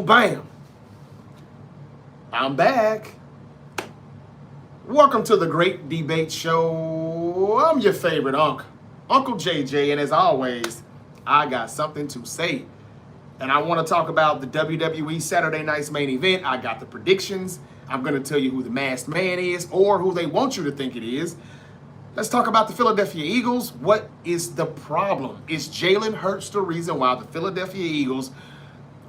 Bam! I'm back. Welcome to the Great Debate Show. I'm your favorite Uncle JJ, and as always, I got something to say. And I want to talk about the WWE Saturday night's main event. I got the predictions. I'm going to tell you who the masked man is or who they want you to think it is. Let's talk about the Philadelphia Eagles. What is the problem? Is Jalen Hurts the reason why the Philadelphia Eagles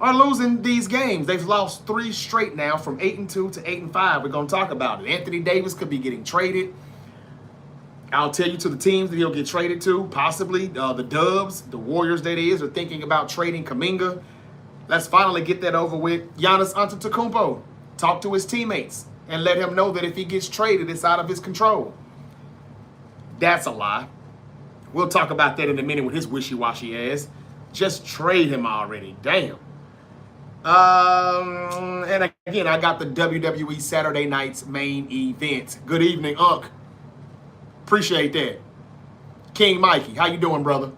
are losing these games? They've lost 3 straight now, from 8-2 to 8-5. We're going to talk about it. Anthony Davis could be getting traded. I'll tell you to the teams that he'll get traded to, possibly the Dubs, the Warriors that is, are thinking about trading Kuminga. Let's finally get that over with. Giannis Antetokounmpo, talk to his teammates and let him know that if he gets traded, it's out of his control. That's a lie. We'll talk about that in a minute with his wishy-washy ass. Just trade him already. Damn. And again, I got the WWE Saturday night's main event. Good evening, Unc. Appreciate that. King Mikey, how you doing, brother?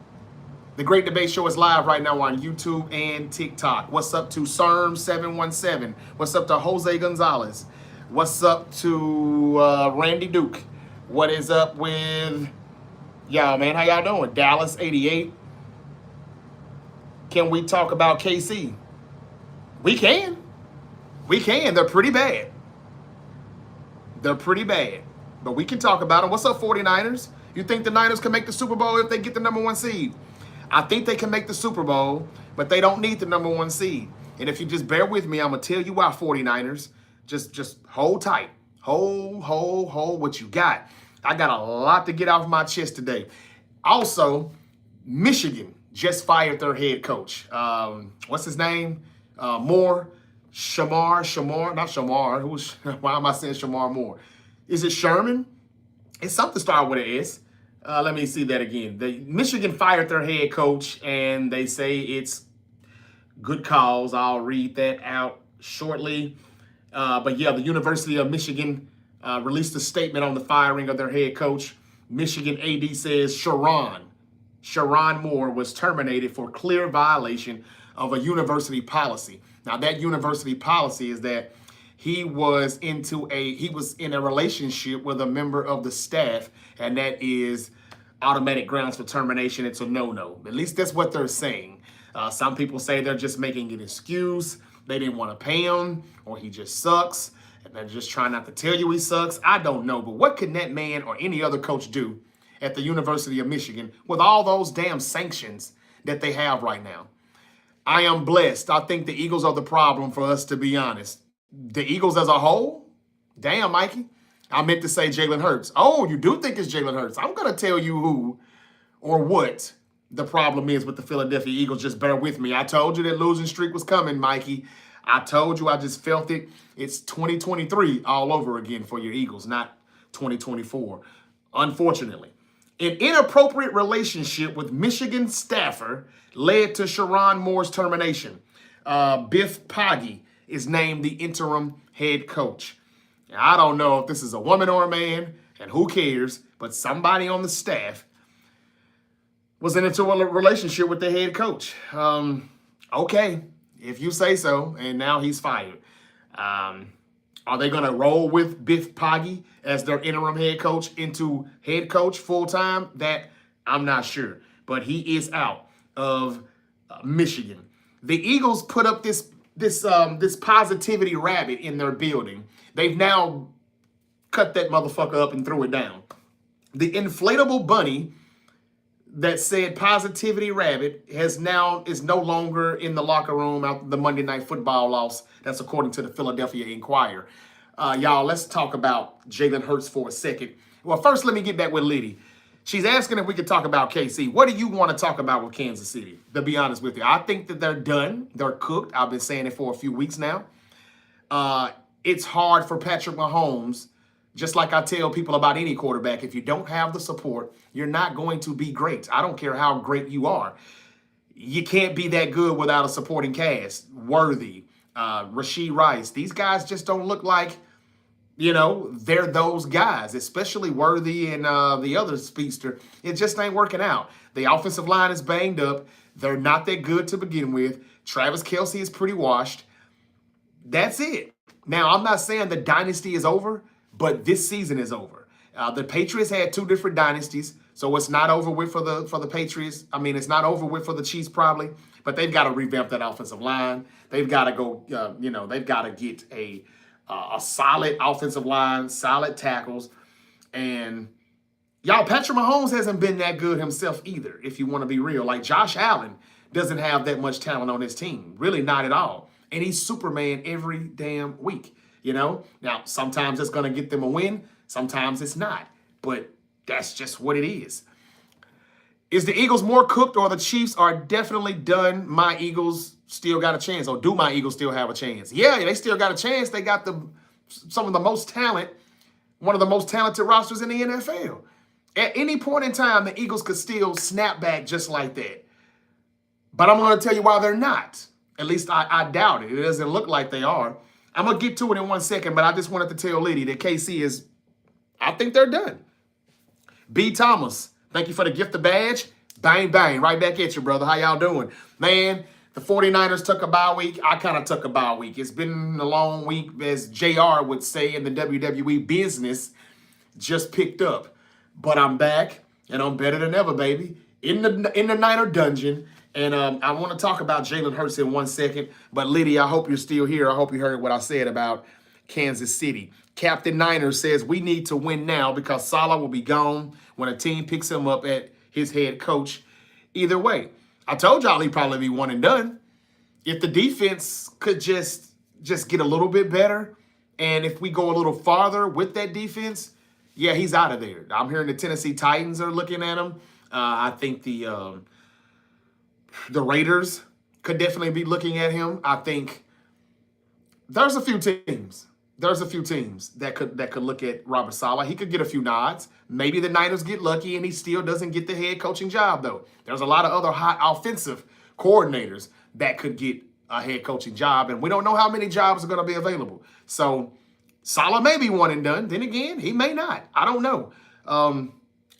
The Great Debate Show is live right now on YouTube and TikTok. What's up to CERM717? What's up to Jose Gonzalez? What's up to Randy Duke? What is up with y'all, man? How y'all doing? Dallas 88. Can we talk about KC? We can. We can. They're pretty bad. They're pretty bad. But we can talk about them. What's up, 49ers? You think the Niners can make the Super Bowl if they get the #1 seed? I think they can make the Super Bowl, but they don't need the #1 seed. And if you just bear with me, I'm going to tell you why, 49ers. Just hold tight. Hold what you got. I got a lot to get off my chest today. Also, Michigan just fired their head coach. What's his name? Moore. Shamar, not Shamar. Why am I saying Shamar Moore? Is it Sherman? It's something started with an S. Let me see that again. Michigan fired their head coach, and they say it's good cause. I'll read that out shortly. But yeah, the University of Michigan released a statement on the firing of their head coach. Michigan AD says Sharon Moore was terminated for clear violation of a university policy. Now, that university policy is that he was in a relationship with a member of the staff, and that is automatic grounds for termination. It's a no-no. At least that's what they're saying. Some people say they're just making an excuse. They didn't want to pay him, or he just sucks, and they're just trying not to tell you he sucks. I don't know, but what can that man or any other coach do at the University of Michigan with all those damn sanctions that they have right now? I am blessed. I think the Eagles are the problem, for us to be honest. The Eagles as a whole? Damn, Mikey. I meant to say Jalen Hurts. Oh, you do think it's Jalen Hurts. I'm going to tell you who or what the problem is with the Philadelphia Eagles. Just bear with me. I told you that losing streak was coming, Mikey. I told you, I just felt it. It's 2023 all over again for your Eagles, not 2024, unfortunately. An inappropriate relationship with Michigan staffer led to Sharon Moore's termination. Biff Poggi is named the interim head coach. Now, I don't know if this is a woman or a man, and who cares, but somebody on the staff was into a relationship with the head coach. Okay, if you say so, and now he's fired. Are they going to roll with Biff Poggi as their interim head coach into head coach full-time? That I'm not sure, but he is out of Michigan. The Eagles put up this positivity rabbit in their building. They've now cut that motherfucker up and threw it down. The inflatable bunny that said positivity rabbit is no longer in the locker room after the Monday Night Football loss. That's according to the Philadelphia Inquirer. Y'all, let's talk about Jalen Hurts for a second. Well, first, let me get back with Liddy. She's asking if we could talk about KC. What do you want to talk about with Kansas City, to be honest with you? I think that they're done. They're cooked. I've been saying it for a few weeks now. It's hard for Patrick Mahomes, just like I tell people about any quarterback. If you don't have the support, you're not going to be great. I don't care how great you are. You can't be that good without a supporting cast. Worthy, Rashee Rice. These guys just don't look like, they're those guys, especially Worthy and the other speedster. It just ain't working out. The offensive line is banged up. They're not that good to begin with. Travis Kelce is pretty washed. That's it. Now, I'm not saying the dynasty is over, but this season is over. The Patriots had two different dynasties, so it's not over with for the Patriots. I mean, it's not over with for the Chiefs probably, but they've got to revamp that offensive line. They've got to go. They've got to get a solid offensive line, solid tackles, and y'all, Patrick Mahomes hasn't been that good himself either. If you want to be real, like Josh Allen doesn't have that much talent on his team, really not at all. And he's Superman every damn week, Now, sometimes it's going to get them a win. Sometimes it's not. But that's just what it is. Is the Eagles more cooked or the Chiefs are definitely done? My Eagles still got a chance. Or do my Eagles still have a chance? Yeah, they still got a chance. They got some of the most talent, one of the most talented rosters in the NFL. At any point in time, the Eagles could still snap back just like that. But I'm going to tell you why they're not. At least I doubt it. It doesn't look like they are. I'm going to get to it in 1 second, but I just wanted to tell Liddy that KC is, I think they're done. B. Thomas, thank you for the gift of badge. Bang, bang, right back at you, brother. How y'all doing? Man, the 49ers took a bye week. I kind of took a bye week. It's been a long week, as JR would say in the WWE business, just picked up. But I'm back, and I'm better than ever, baby, in the Niner dungeon. And I want to talk about Jalen Hurts in 1 second. But, Liddy, I hope you're still here. I hope you heard what I said about Kansas City. Captain Niner says we need to win now because Saleh will be gone when a team picks him up at his head coach. Either way, I told y'all he'd probably be one and done. If the defense could just get a little bit better, and if we go a little farther with that defense, yeah, he's out of there. I'm hearing the Tennessee Titans are looking at him. I think the Raiders could definitely be looking at him. I think there's a few teams. There's a few teams that could look at Robert Saleh. He could get a few nods. Maybe the Niners get lucky and he still doesn't get the head coaching job, though. There's a lot of other hot offensive coordinators that could get a head coaching job, and we don't know how many jobs are going to be available. So Saleh may be one and done. Then again, he may not. I don't know.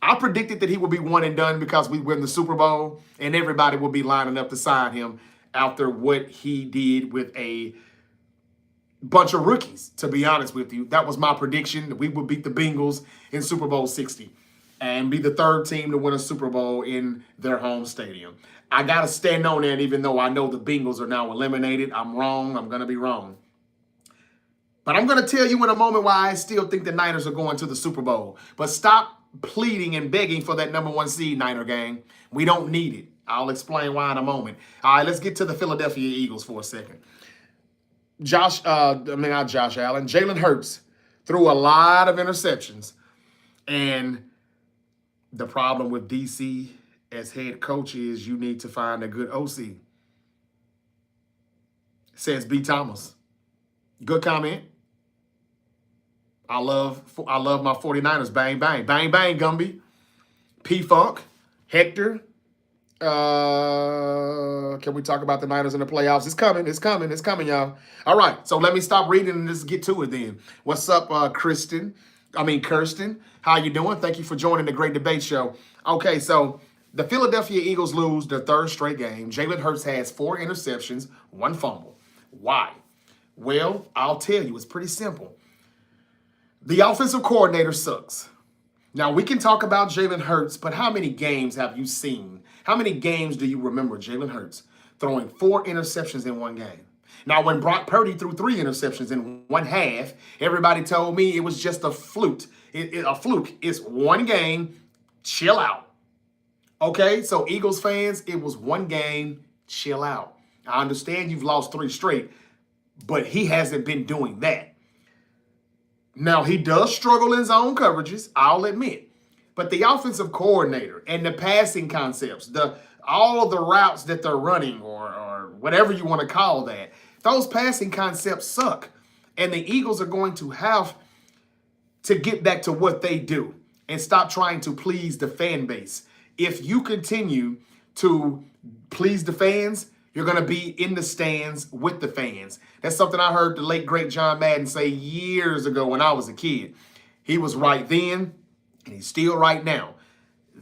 I predicted that he would be one and done because we win the Super Bowl and everybody will be lining up to sign him after what he did with a bunch of rookies, to be honest with you. That was my prediction, that we would beat the Bengals in Super Bowl 60 and be the third team to win a Super Bowl in their home stadium. I got to stand on that even though I know the Bengals are now eliminated. I'm wrong. I'm going to be wrong. But I'm going to tell you in a moment why I still think the Niners are going to the Super Bowl. But stop pleading and begging for that number 1 seed, Niner gang. We don't need it. I'll explain why in a moment. All right, let's get to the Philadelphia Eagles for a second. Not Josh Allen. Jalen Hurts threw a lot of interceptions. And the problem with DC as head coach is you need to find a good OC. Says B. Thomas. Good comment. I love my 49ers. Bang, bang. Bang, bang, Gumby. P-Funk. Hector. Can we talk about the Niners in the playoffs? It's coming. It's coming. It's coming, y'all. All right. So let me stop reading and just get to it then. What's up, Kirsten? How you doing? Thank you for joining the Great Debate Show. Okay, so the Philadelphia Eagles lose their third straight game. Jalen Hurts has 4 interceptions, 1 fumble. Why? Well, I'll tell you. It's pretty simple. The offensive coordinator sucks. Now, we can talk about Jalen Hurts, but how many games have you seen? How many games do you remember Jalen Hurts throwing 4 interceptions in 1 game? Now, when Brock Purdy threw 3 interceptions in 1 half, everybody told me it was just a fluke. A fluke. It's 1 game. Chill out. Okay, so Eagles fans, it was 1 game. Chill out. I understand you've lost 3 straight, but he hasn't been doing that. Now, he does struggle in zone coverages, I'll admit. But the offensive coordinator and the passing concepts, all of the routes that they're running or whatever you want to call that, those passing concepts suck. And the Eagles are going to have to get back to what they do and stop trying to please the fan base. If you continue to please the fans, you're going to be in the stands with the fans. That's something I heard the late, great John Madden say years ago when I was a kid. He was right then, and he's still right now.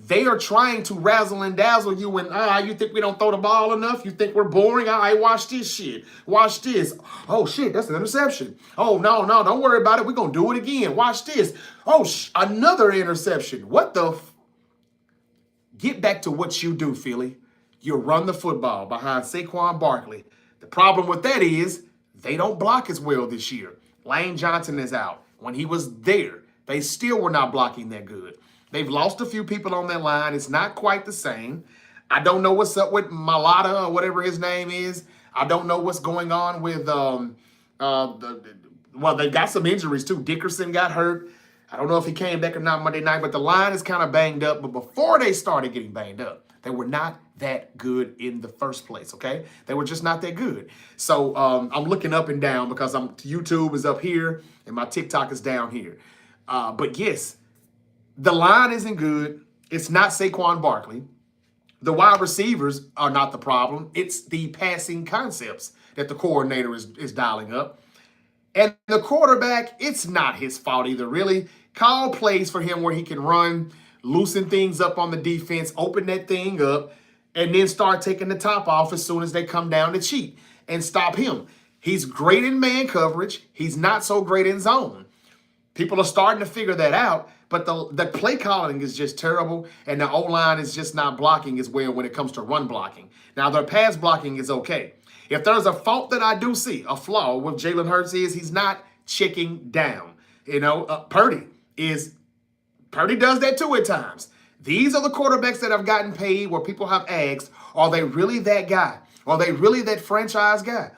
They are trying to razzle and dazzle you and you think we don't throw the ball enough? You think we're boring? All right, watch this shit. Watch this. Oh shit, that's an interception. Oh no, don't worry about it. We're gonna do it again. Watch this. Oh, another interception. What the Get back to what you do, Philly. You run the football behind Saquon Barkley. The problem with that is they don't block as well this year. Lane Johnson is out. When he was there, they still were not blocking that good. They've lost a few people on that line. It's not quite the same. I don't know what's up with Malata or whatever his name is. I don't know what's going on with well, they got some injuries too. Dickerson got hurt. I don't know if he came back or not Monday night, but the line is kind of banged up. But before they started getting banged up, they were not that good in the first place, okay? They were just not that good. So I'm looking up and down because YouTube is up here and my TikTok is down here. But yes, the line isn't good. It's not Saquon Barkley. The wide receivers are not the problem. It's the passing concepts that the coordinator is dialing up. And the quarterback, it's not his fault either, really. Call plays for him where he can run, loosen things up on the defense, open that thing up, and then start taking the top off as soon as they come down to cheat and stop him. He's great in man coverage. He's not so great in zone. People are starting to figure that out, but the play calling is just terrible, and the O-line is just not blocking as well when it comes to run blocking. Now, their pass blocking is okay. If there's a fault that I do see, a flaw with Jalen Hurts is he's not checking down. You know, Purdy does that too at times. These are the quarterbacks that have gotten paid where people have asked, are they really that guy? Are they really that franchise guy?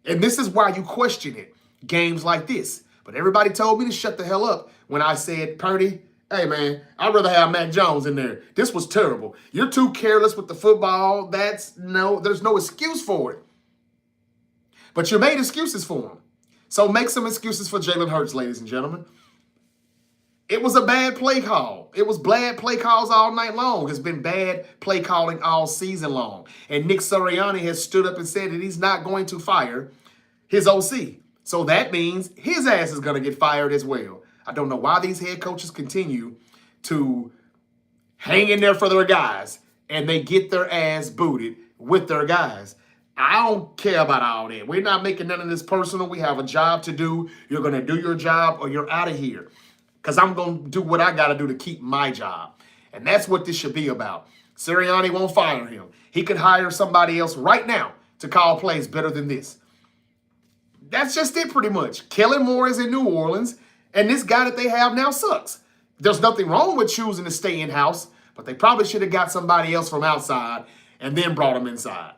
And this is why you question it. Games like this. But everybody told me to shut the hell up when I said, Purdy, hey, man, I'd rather have Mac Jones in there. This was terrible. You're too careless with the football. There's no excuse for it. But you made excuses for him. So make some excuses for Jalen Hurts, ladies and gentlemen. It was a bad play call. It was bad play calls all night long. It's been bad play calling all season long. And Nick Sirianni has stood up and said that he's not going to fire his OC. So that means his ass is going to get fired as well. I don't know why these head coaches continue to hang in there for their guys and they get their ass booted with their guys. I don't care about all that. We're not making none of this personal. We have a job to do. You're going to do your job or you're out of here. Because I'm going to do what I got to do to keep my job. And that's what this should be about. Sirianni won't fire him. He could hire somebody else right now to call plays better than this. That's just it pretty much. Kellen Moore is in New Orleans, and this guy that they have now sucks. There's nothing wrong with choosing to stay in-house, but they probably should have got somebody else from outside and then brought him inside.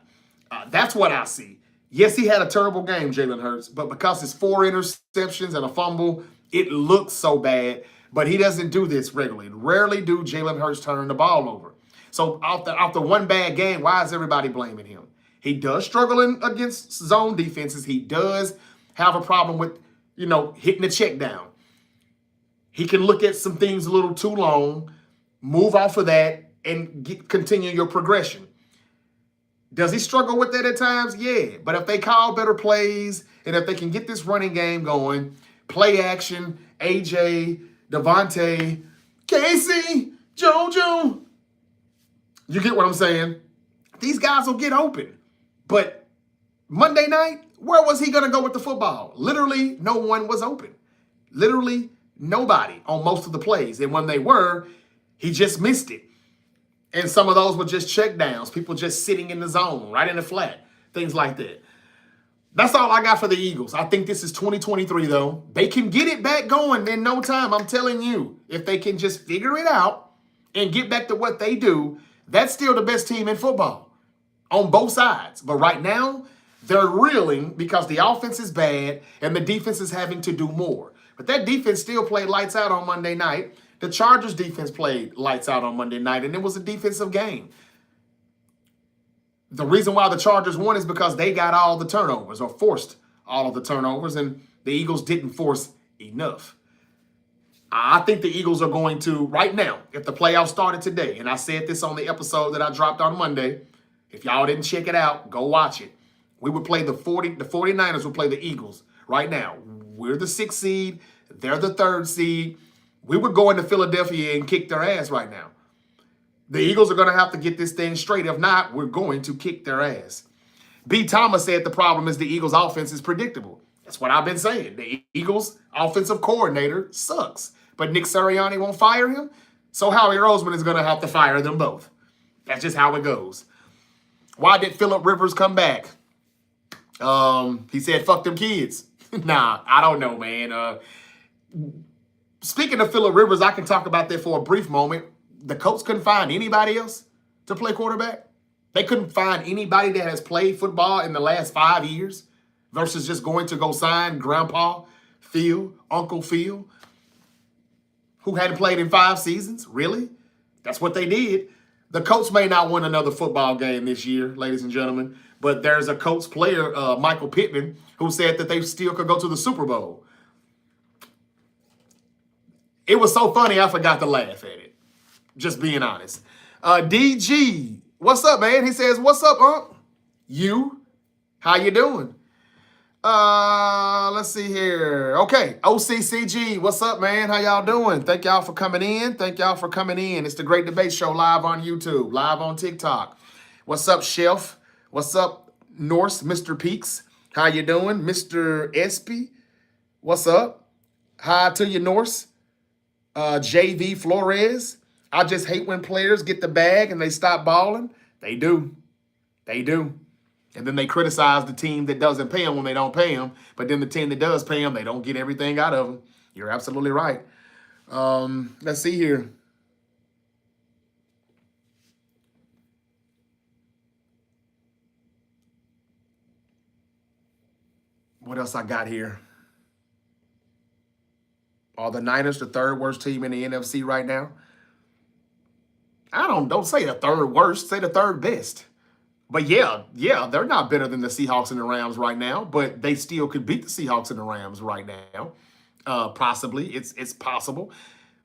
That's what I see. Yes, he had a terrible game, Jalen Hurts, but because it's 4 interceptions and a fumble, it looks so bad. But he doesn't do this regularly. Rarely do Jalen Hurts turn the ball over. So after one bad game, why is everybody blaming him? He does struggle against zone defenses. He does have a problem with, hitting the check down. He can look at some things a little too long, move off of that, and continue your progression. Does he struggle with that at times? Yeah. But if they call better plays and if they can get this running game going, play action, AJ, Devontae, Casey, JoJo, you get what I'm saying? These guys will get open. But Monday night, where was he going to go with the football? Literally, no one was open. Literally, nobody on most of the plays. And when they were, he just missed it. And some of those were just check downs, people just sitting in the zone, right in the flat, things like that. That's all I got for the Eagles. I think this is 2023, though. They can get it back going in no time, I'm telling you. If they can just figure it out and get back to what they do, that's still the best team in football on both sides. But right now, they're reeling because the offense is bad and the defense is having to do more. But that defense still played lights out on Monday night. The Chargers defense played lights out on Monday night, and it was a defensive game. The reason why the Chargers won is because they got all the turnovers or forced all of the turnovers, and the Eagles didn't force enough. I think the Eagles are going to, right now, if the playoffs started today, and I said this on the episode that I dropped on Monday, if y'all didn't check it out, go watch it. We would play the 49ers would play the Eagles right now. We're the 6th seed. They're the 3rd seed. We would go into Philadelphia and kick their ass right now. The Eagles are going to have to get this thing straight. If not, we're going to kick their ass. B. Thomas said the problem is the Eagles' offense is predictable. That's what I've been saying. The Eagles' offensive coordinator sucks. But Nick Sirianni won't fire him, so Howie Roseman is going to have to fire them both. That's just how it goes. Why did Phillip Rivers come back? He said, fuck them kids. Nah, I don't know, man. Speaking of Phillip Rivers, I can talk about that for a brief moment. The Colts couldn't find anybody else to play quarterback. They couldn't find anybody that has played football in the last 5 years versus just going to go sign Grandpa Phil, Uncle Phil, who hadn't played in 5 seasons. Really? That's what they did. The Colts may not win another football game this year, ladies and gentlemen, but there's a Colts player, Michael Pittman, who said that they still could go to the Super Bowl. It was so funny, I forgot to laugh at it. Just being honest. DG, what's up, man? He says, what's up, Unc? You? How you doing? Let's see here. Okay, OCCG, what's up, man? How y'all doing? Thank y'all for coming in. Thank y'all for coming in. It's the Great Debate Show live on YouTube, live on TikTok. What's up, Shelf? What's up, Norse, Mr. Peaks? How you doing? Mr. Espy, what's up? Hi to you, Norse. JV Flores. I just hate when players get the bag and they stop balling. They do. They do. And then they criticize the team that doesn't pay them when they don't pay them. But then the team that does pay them, they don't get everything out of them. You're absolutely right. Let's see here. What else I got here? Are the Niners the third worst team in the NFC right now? Don't say the third worst, say the third best. But yeah, they're not better than the Seahawks and the Rams right now, but they still could beat the Seahawks and the Rams right now. Possibly, it's possible.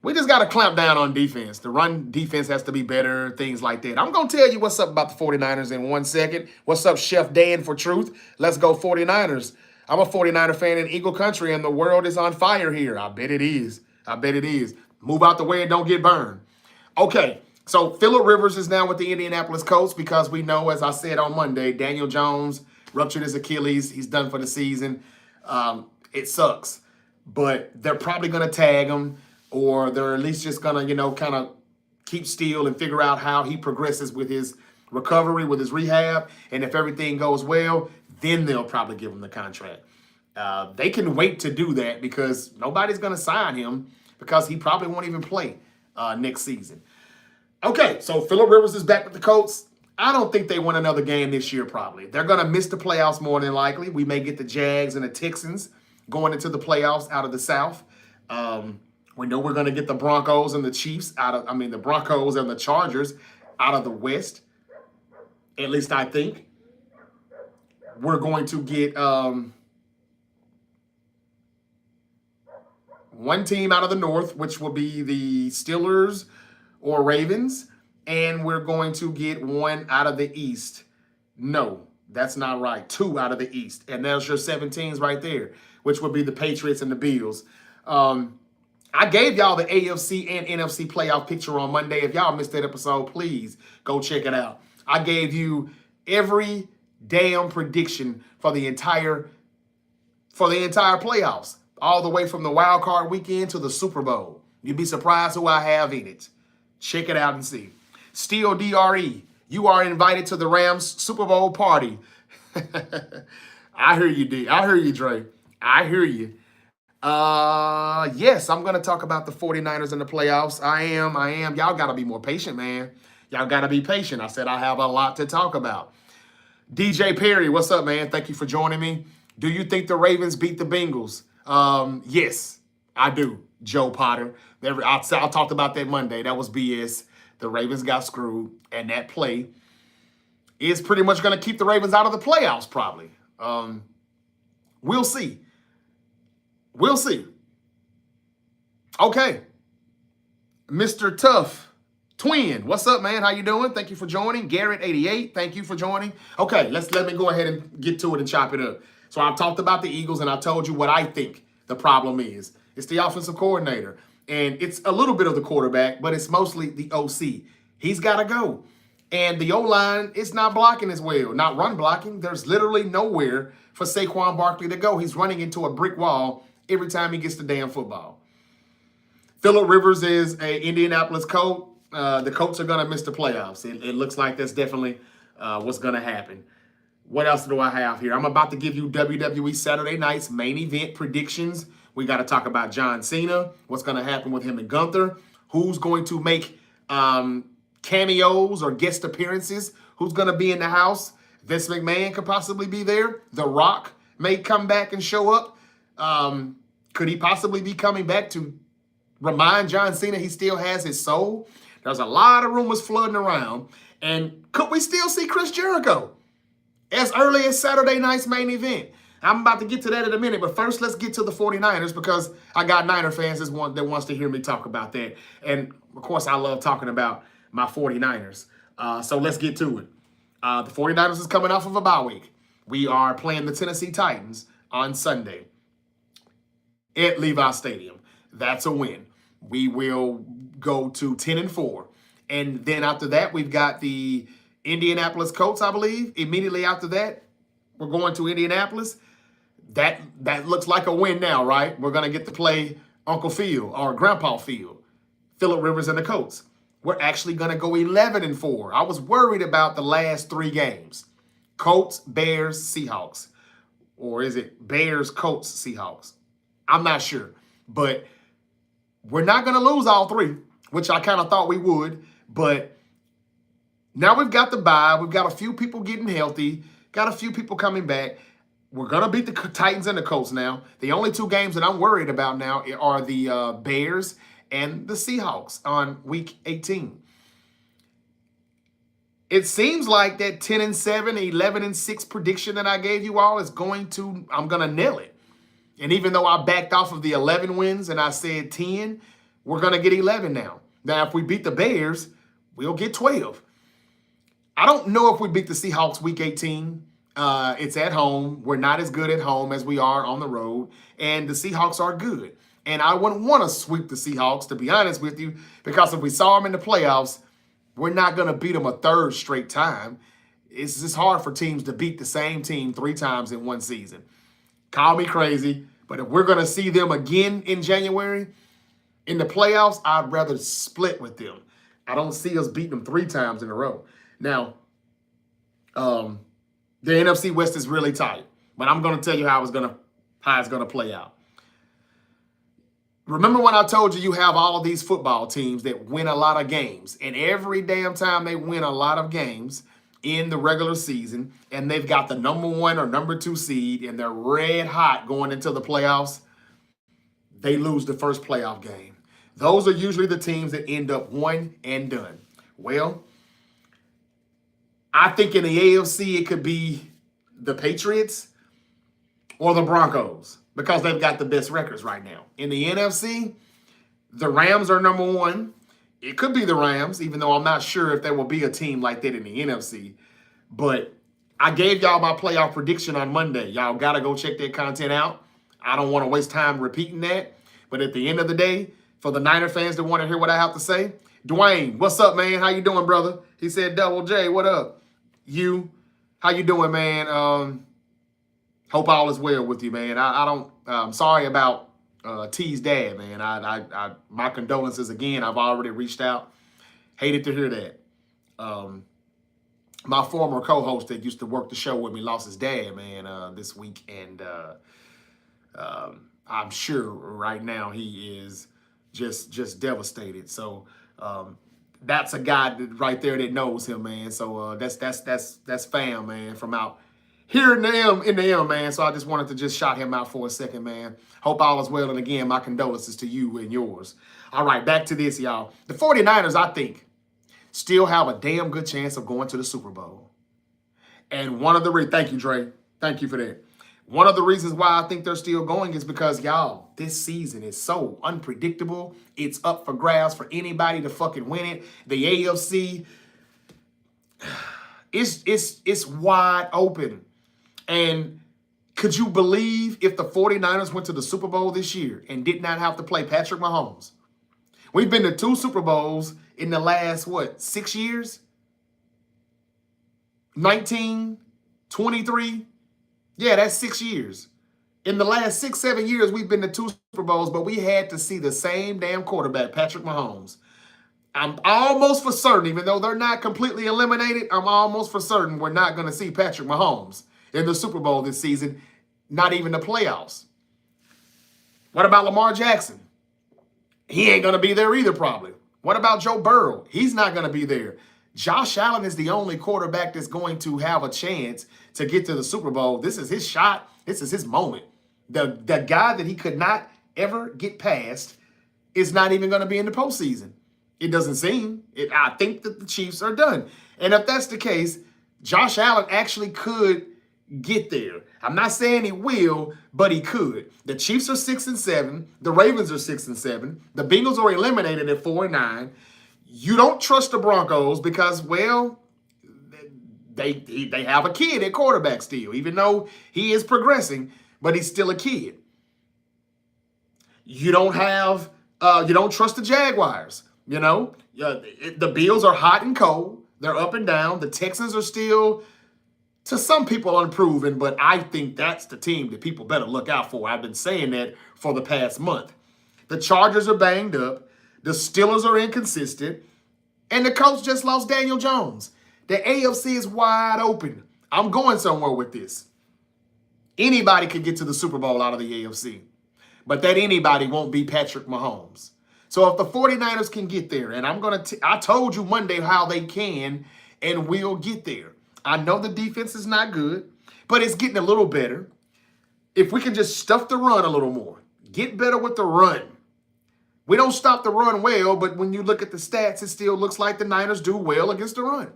We just got to clamp down on defense. The run defense has to be better, things like that. I'm going to tell you what's up about the 49ers in 1 second. What's up, Chef Dan for Truth? Let's go 49ers. I'm a 49er fan in Eagle Country, and the world is on fire here. I bet it is. I bet it is. Move out the way and don't get burned. Okay, so Phillip Rivers is now with the Indianapolis Colts because we know, as I said on Monday, Daniel Jones ruptured his Achilles. He's done for the season. It sucks. But they're probably going to tag him, or they're at least just going to, kind of keep still and figure out how he progresses with his recovery, with his rehab. And if everything goes well, then they'll probably give him the contract. They can wait to do that because nobody's going to sign him because he probably won't even play next season. Okay, so Phillip Rivers is back with the Colts. I don't think they win another game this year probably. They're going to miss the playoffs more than likely. We may get the Jags and the Texans going into the playoffs out of the South. We know we're going to get the Broncos and the Chiefs the Broncos and the Chargers out of the West. At least I think. We're going to get one team out of the North, which will be the Steelers or Ravens, and we're going to get one out of the East. No, that's not right. 2 out of the East, and there's your 7 teams right there, which would be the Patriots and the Bills. I gave y'all the AFC and NFC playoff picture on Monday. If y'all missed that episode, please go check it out. I gave you every damn prediction for the entire playoffs, all the way from the wild card weekend to the Super Bowl. You'd be surprised who I have in it. Check it out and see. Steel DRE, you are invited to the Rams Super Bowl party. I hear you, D. I hear you, Dre. I hear you. Yes, I'm going to talk about the 49ers in the playoffs. I am. Y'all got to be more patient, man. Y'all got to be patient. I said I have a lot to talk about. DJ Perry, what's up, man? Thank you for joining me. Do you think the Ravens beat the Bengals? Yes, I do, Joe Potter. I talked about that Monday. That was BS. The Ravens got screwed, and that play is pretty much going to keep the Ravens out of the playoffs, probably. We'll see. We'll see. Okay. Mr. Tough Twin, what's up, man? How you doing? Thank you for joining. Garrett88, thank you for joining. Okay, let me go ahead and get to it and chop it up. So I've talked about the Eagles, and I told you what I think the problem is. It's the offensive coordinator, and it's a little bit of the quarterback, but it's mostly the OC. He's got to go. And the O-line is not blocking as well, not run blocking. There's literally nowhere for Saquon Barkley to go. He's running into a brick wall every time he gets the damn football. Phillip Rivers is an Indianapolis Colt. The Colts are going to miss the playoffs. It looks like that's definitely what's going to happen. What else do I have here? I'm about to give you WWE Saturday Night's main event predictions. We got to talk about John Cena, what's going to happen with him and Gunther, who's going to make cameos or guest appearances, who's going to be in the house. Vince McMahon could possibly be there. The Rock may come back and show up. Could he possibly be coming back to remind John Cena he still has his soul? There's a lot of rumors flooding around. And could we still see Chris Jericho as early as Saturday night's main event? I'm about to get to that in a minute, but first let's get to the 49ers because I got Niner fans that wants to hear me talk about that. And, of course, I love talking about my 49ers. So let's get to it. The 49ers is coming off of a bye week. We are playing the Tennessee Titans on Sunday at Levi Stadium. That's a win. We will go to 10-4. And then after that, we've got the Indianapolis Colts, I believe. Immediately after that, we're going to Indianapolis. That looks like a win now, right? We're going to get to play Uncle Phil or Grandpa Phil, Phillip Rivers and the Colts. We're actually going to go 11-4. I was worried about the last 3 games. Colts, Bears, Seahawks. Or is it Bears, Colts, Seahawks? I'm not sure. But we're not going to lose all 3, which I kind of thought we would. But now we've got the bye. We've got a few people getting healthy. Got a few people coming back. We're going to beat the Titans and the Colts now. The only 2 games that I'm worried about now are the Bears and the Seahawks on week 18. It seems like that 10-7, 11-6 prediction that I gave you all is I'm going to nail it. And even though I backed off of the 11 wins and I said 10, we're going to get 11 now. Now, if we beat the Bears, we'll get 12. I don't know if we beat the Seahawks week 18. It's at home. We're not as good at home as we are on the road. And the Seahawks are good. And I wouldn't want to sweep the Seahawks, to be honest with you, because if we saw them in the playoffs, we're not going to beat them a 3rd straight time. It's just hard for teams to beat the same team 3 times in one season. Call me crazy, but if we're going to see them again in January in the playoffs, I'd rather split with them. I don't see us beating them 3 times in a row. Now, the NFC West is really tight, but I'm going to tell you how it's going to play out. Remember when I told you have all of these football teams that win a lot of games, and every damn time they win a lot of games in the regular season, and they've got the number 1 or number 2 seed, and they're red hot going into the playoffs, they lose the first playoff game. Those are usually the teams that end up one and done. Well, I think in the AFC, it could be the Patriots or the Broncos because they've got the best records right now. In the NFC, the Rams are number 1. It could be the Rams, even though I'm not sure if there will be a team like that in the NFC. But I gave y'all my playoff prediction on Monday. Y'all got to go check that content out. I don't want to waste time repeating that. But at the end of the day, for the Niner fans that want to hear what I have to say, Dwayne, what's up, man? How you doing, brother? He said, Double J, what up? How you doing, man? Hope all is well with you, man. I'm sorry about T's dad, man. My condolences again. I've already reached out. Hated to hear that. My former co-host that used to work the show with me lost his dad, man, this week, and I'm sure right now he is just devastated. So that's a guy right there that knows him, man. So that's fam, man, from out here in the M, man. So I just wanted to just shout him out for a second, man. Hope all is well. And again, my condolences to you and yours. All right, back to this, y'all. The 49ers, I think, still have a damn good chance of going to the Super Bowl. And thank you, Dre. Thank you for that. One of the reasons why I think they're still going is because, y'all, this season is so unpredictable. It's up for grabs for anybody to fucking win it. The AFC, it's wide open. And could you believe if the 49ers went to the Super Bowl this year and did not have to play Patrick Mahomes? We've been to 2 Super Bowls in the last, 6 years? 19, 23? Yeah, that's 6 years. In the last 6, 7 years, we've been to 2 Super Bowls, but we had to see the same damn quarterback, Patrick Mahomes. I'm almost for certain, even though they're not completely eliminated, I'm almost for certain we're not going to see Patrick Mahomes in the Super Bowl this season, not even the playoffs. What about Lamar Jackson? He ain't going to be there either, probably. What about Joe Burrow? He's not going to be there. Josh Allen is the only quarterback that's going to have a chance to get to the Super Bowl. This is his shot. This is his moment. The guy that he could not ever get past is not even going to be in the postseason. It doesn't seem. I think that the Chiefs are done. And if that's the case, Josh Allen actually could get there. I'm not saying he will, but he could. The Chiefs are 6-7. The Ravens are 6-7. The Bengals are eliminated at 4-9. You don't trust the Broncos because, well, they have a kid at quarterback still, even though he is progressing, but he's still a kid. You don't trust the Jaguars. The Bills are hot and cold. They're up and down. The Texans are still, to some people, unproven, but I think that's the team that people better look out for. I've been saying that for the past month. The Chargers are banged up. The Steelers are inconsistent. And the Colts just lost Daniel Jones. The AFC is wide open. I'm going somewhere with this. Anybody could get to the Super Bowl out of the AFC. But that anybody won't be Patrick Mahomes. So if the 49ers can get there, and I told you Monday how they can and will get there. I know the defense is not good, but it's getting a little better. If we can just stuff the run a little more, get better with the run. We don't stop the run well, but when you look at the stats, it still looks like the Niners do well against the run.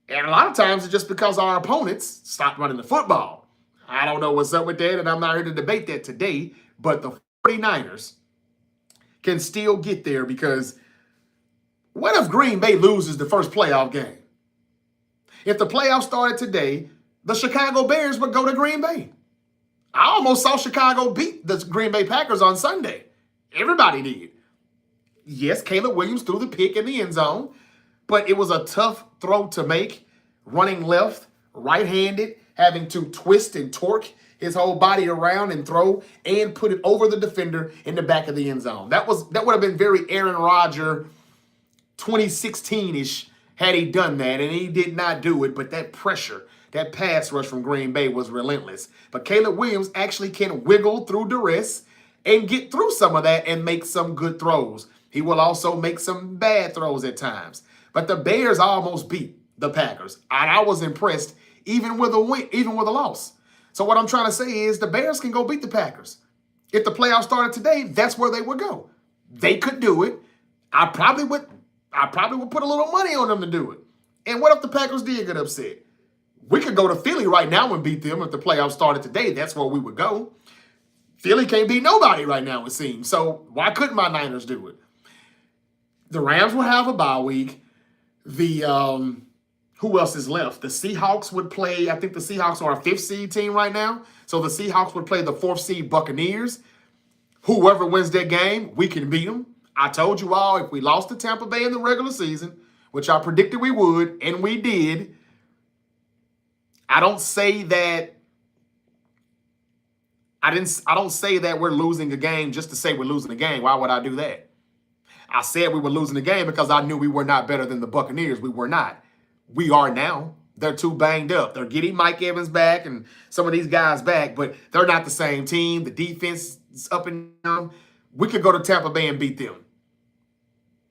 And a lot of times it's just because our opponents stop running the football. I don't know what's up with that, and I'm not here to debate that today, but the 49ers can still get there because what if Green Bay loses the first playoff game? If the playoffs started today, the Chicago Bears would go to Green Bay. I almost saw Chicago beat the Green Bay Packers on Sunday. Everybody did. Yes, Caleb Williams threw the pick in the end zone, but it was a tough throw to make, running left, right-handed, having to twist and torque his whole body around and throw and put it over the defender in the back of the end zone. That would have been very Aaron Rodgers 2016-ish had he done that, and he did not do it, but that pressure, that pass rush from Green Bay was relentless. But Caleb Williams actually can wiggle through duress and get through some of that and make some good throws. He will also make some bad throws at times. But the Bears almost beat the Packers. And I was impressed even with a win, even with a loss. So what I'm trying to say is the Bears can go beat the Packers. If the playoffs started today, that's where they would go. They could do it. I probably would put a little money on them to do it. And what if the Packers did get upset? We could go to Philly right now and beat them if the playoffs started today. That's where we would go. Philly can't beat nobody right now, it seems. So why couldn't my Niners do it? The Rams will have a bye week. Who else is left? The Seahawks would play, I think the Seahawks are a 5th seed team right now. So the Seahawks would play the 4th seed Buccaneers. Whoever wins that game, we can beat them. I told you all, if we lost to Tampa Bay in the regular season, which I predicted we would, and we did, I don't say that we're losing a game just to say we're losing a game. Why would I do that? I said we were losing the game because I knew we were not better than the Buccaneers. We were not. We are now. They're too banged up. They're getting Mike Evans back and some of these guys back, but they're not the same team. The defense is up and down. We could go to Tampa Bay and beat them.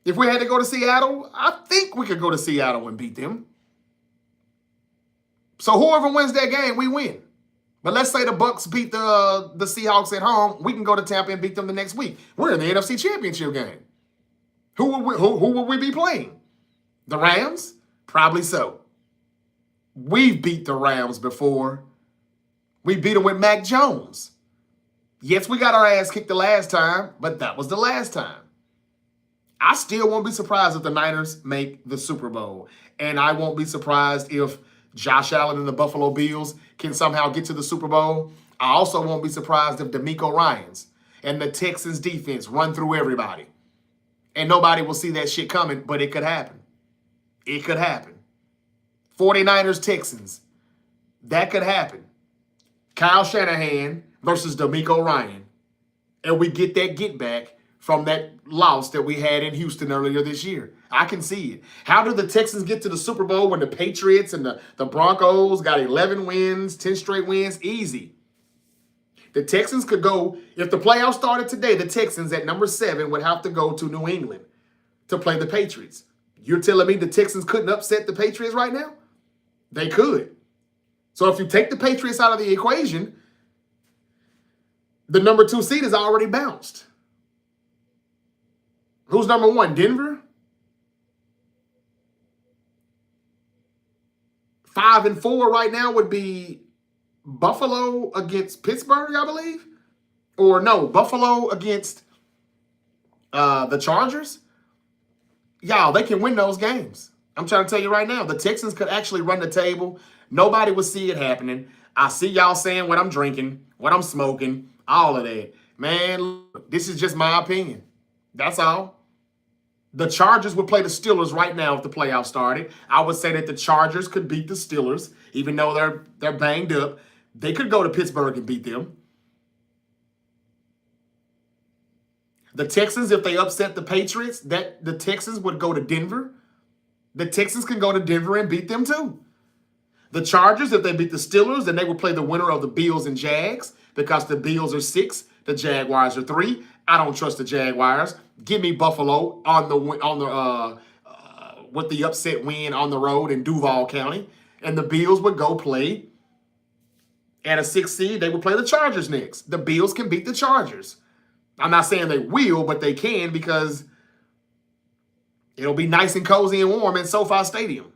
If we had to go to Seattle, I think we could go to Seattle and beat them. So whoever wins that game, we win. But let's say the Bucs beat the Seahawks at home. We can go to Tampa and beat them the next week. We're in the NFC Championship game. Who would we be playing? The Rams? Probably so. We've beat the Rams before. We beat them with Mac Jones. Yes, we got our ass kicked the last time, but that was the last time. I still won't be surprised if the Niners make the Super Bowl. And I won't be surprised if Josh Allen and the Buffalo Bills can somehow get to the Super Bowl. I also won't be surprised if DeMeco Ryans and the Texans defense run through everybody. And nobody will see that shit coming, but it could happen. It could happen. 49ers, Texans. That could happen. Kyle Shanahan versus D'Amico Ryan. And we get that get back from that loss that we had in Houston earlier this year. I can see it. How did the Texans get to the Super Bowl when the Patriots and the Broncos got 11 wins, 10 straight wins? Easy. The Texans could go, if the playoffs started today, the Texans at number 7 would have to go to New England to play the Patriots. You're telling me the Texans couldn't upset the Patriots right now? They could. So if you take the Patriots out of the equation, the number 2 seed is already bounced. Who's number 1? Denver? 5 and 4 right now would be Buffalo against Pittsburgh, I believe. Or no, Buffalo against the Chargers. Y'all, they can win those games. I'm trying to tell you right now, the Texans could actually run the table. Nobody would see it happening. I see y'all saying what I'm drinking, what I'm smoking, all of that. Man, look, this is just my opinion. That's all. The Chargers would play the Steelers right now if the playoffs started. I would say that the Chargers could beat the Steelers, even though they're banged up. They could go to Pittsburgh and beat them. The Texans, if they upset the Patriots, the Texans would go to Denver. The Texans can go to Denver and beat them too. The Chargers, if they beat the Steelers, then they would play the winner of the Bills and Jags because the Bills are 6, the Jaguars are 3. I don't trust the Jaguars. Give me Buffalo with the upset win on the road in Duval County, and the Bills would go play at a 6 seed. They would play the Chargers next. The Bills can beat the Chargers. I'm not saying they will, but they can because it'll be nice and cozy and warm in SoFi Stadium.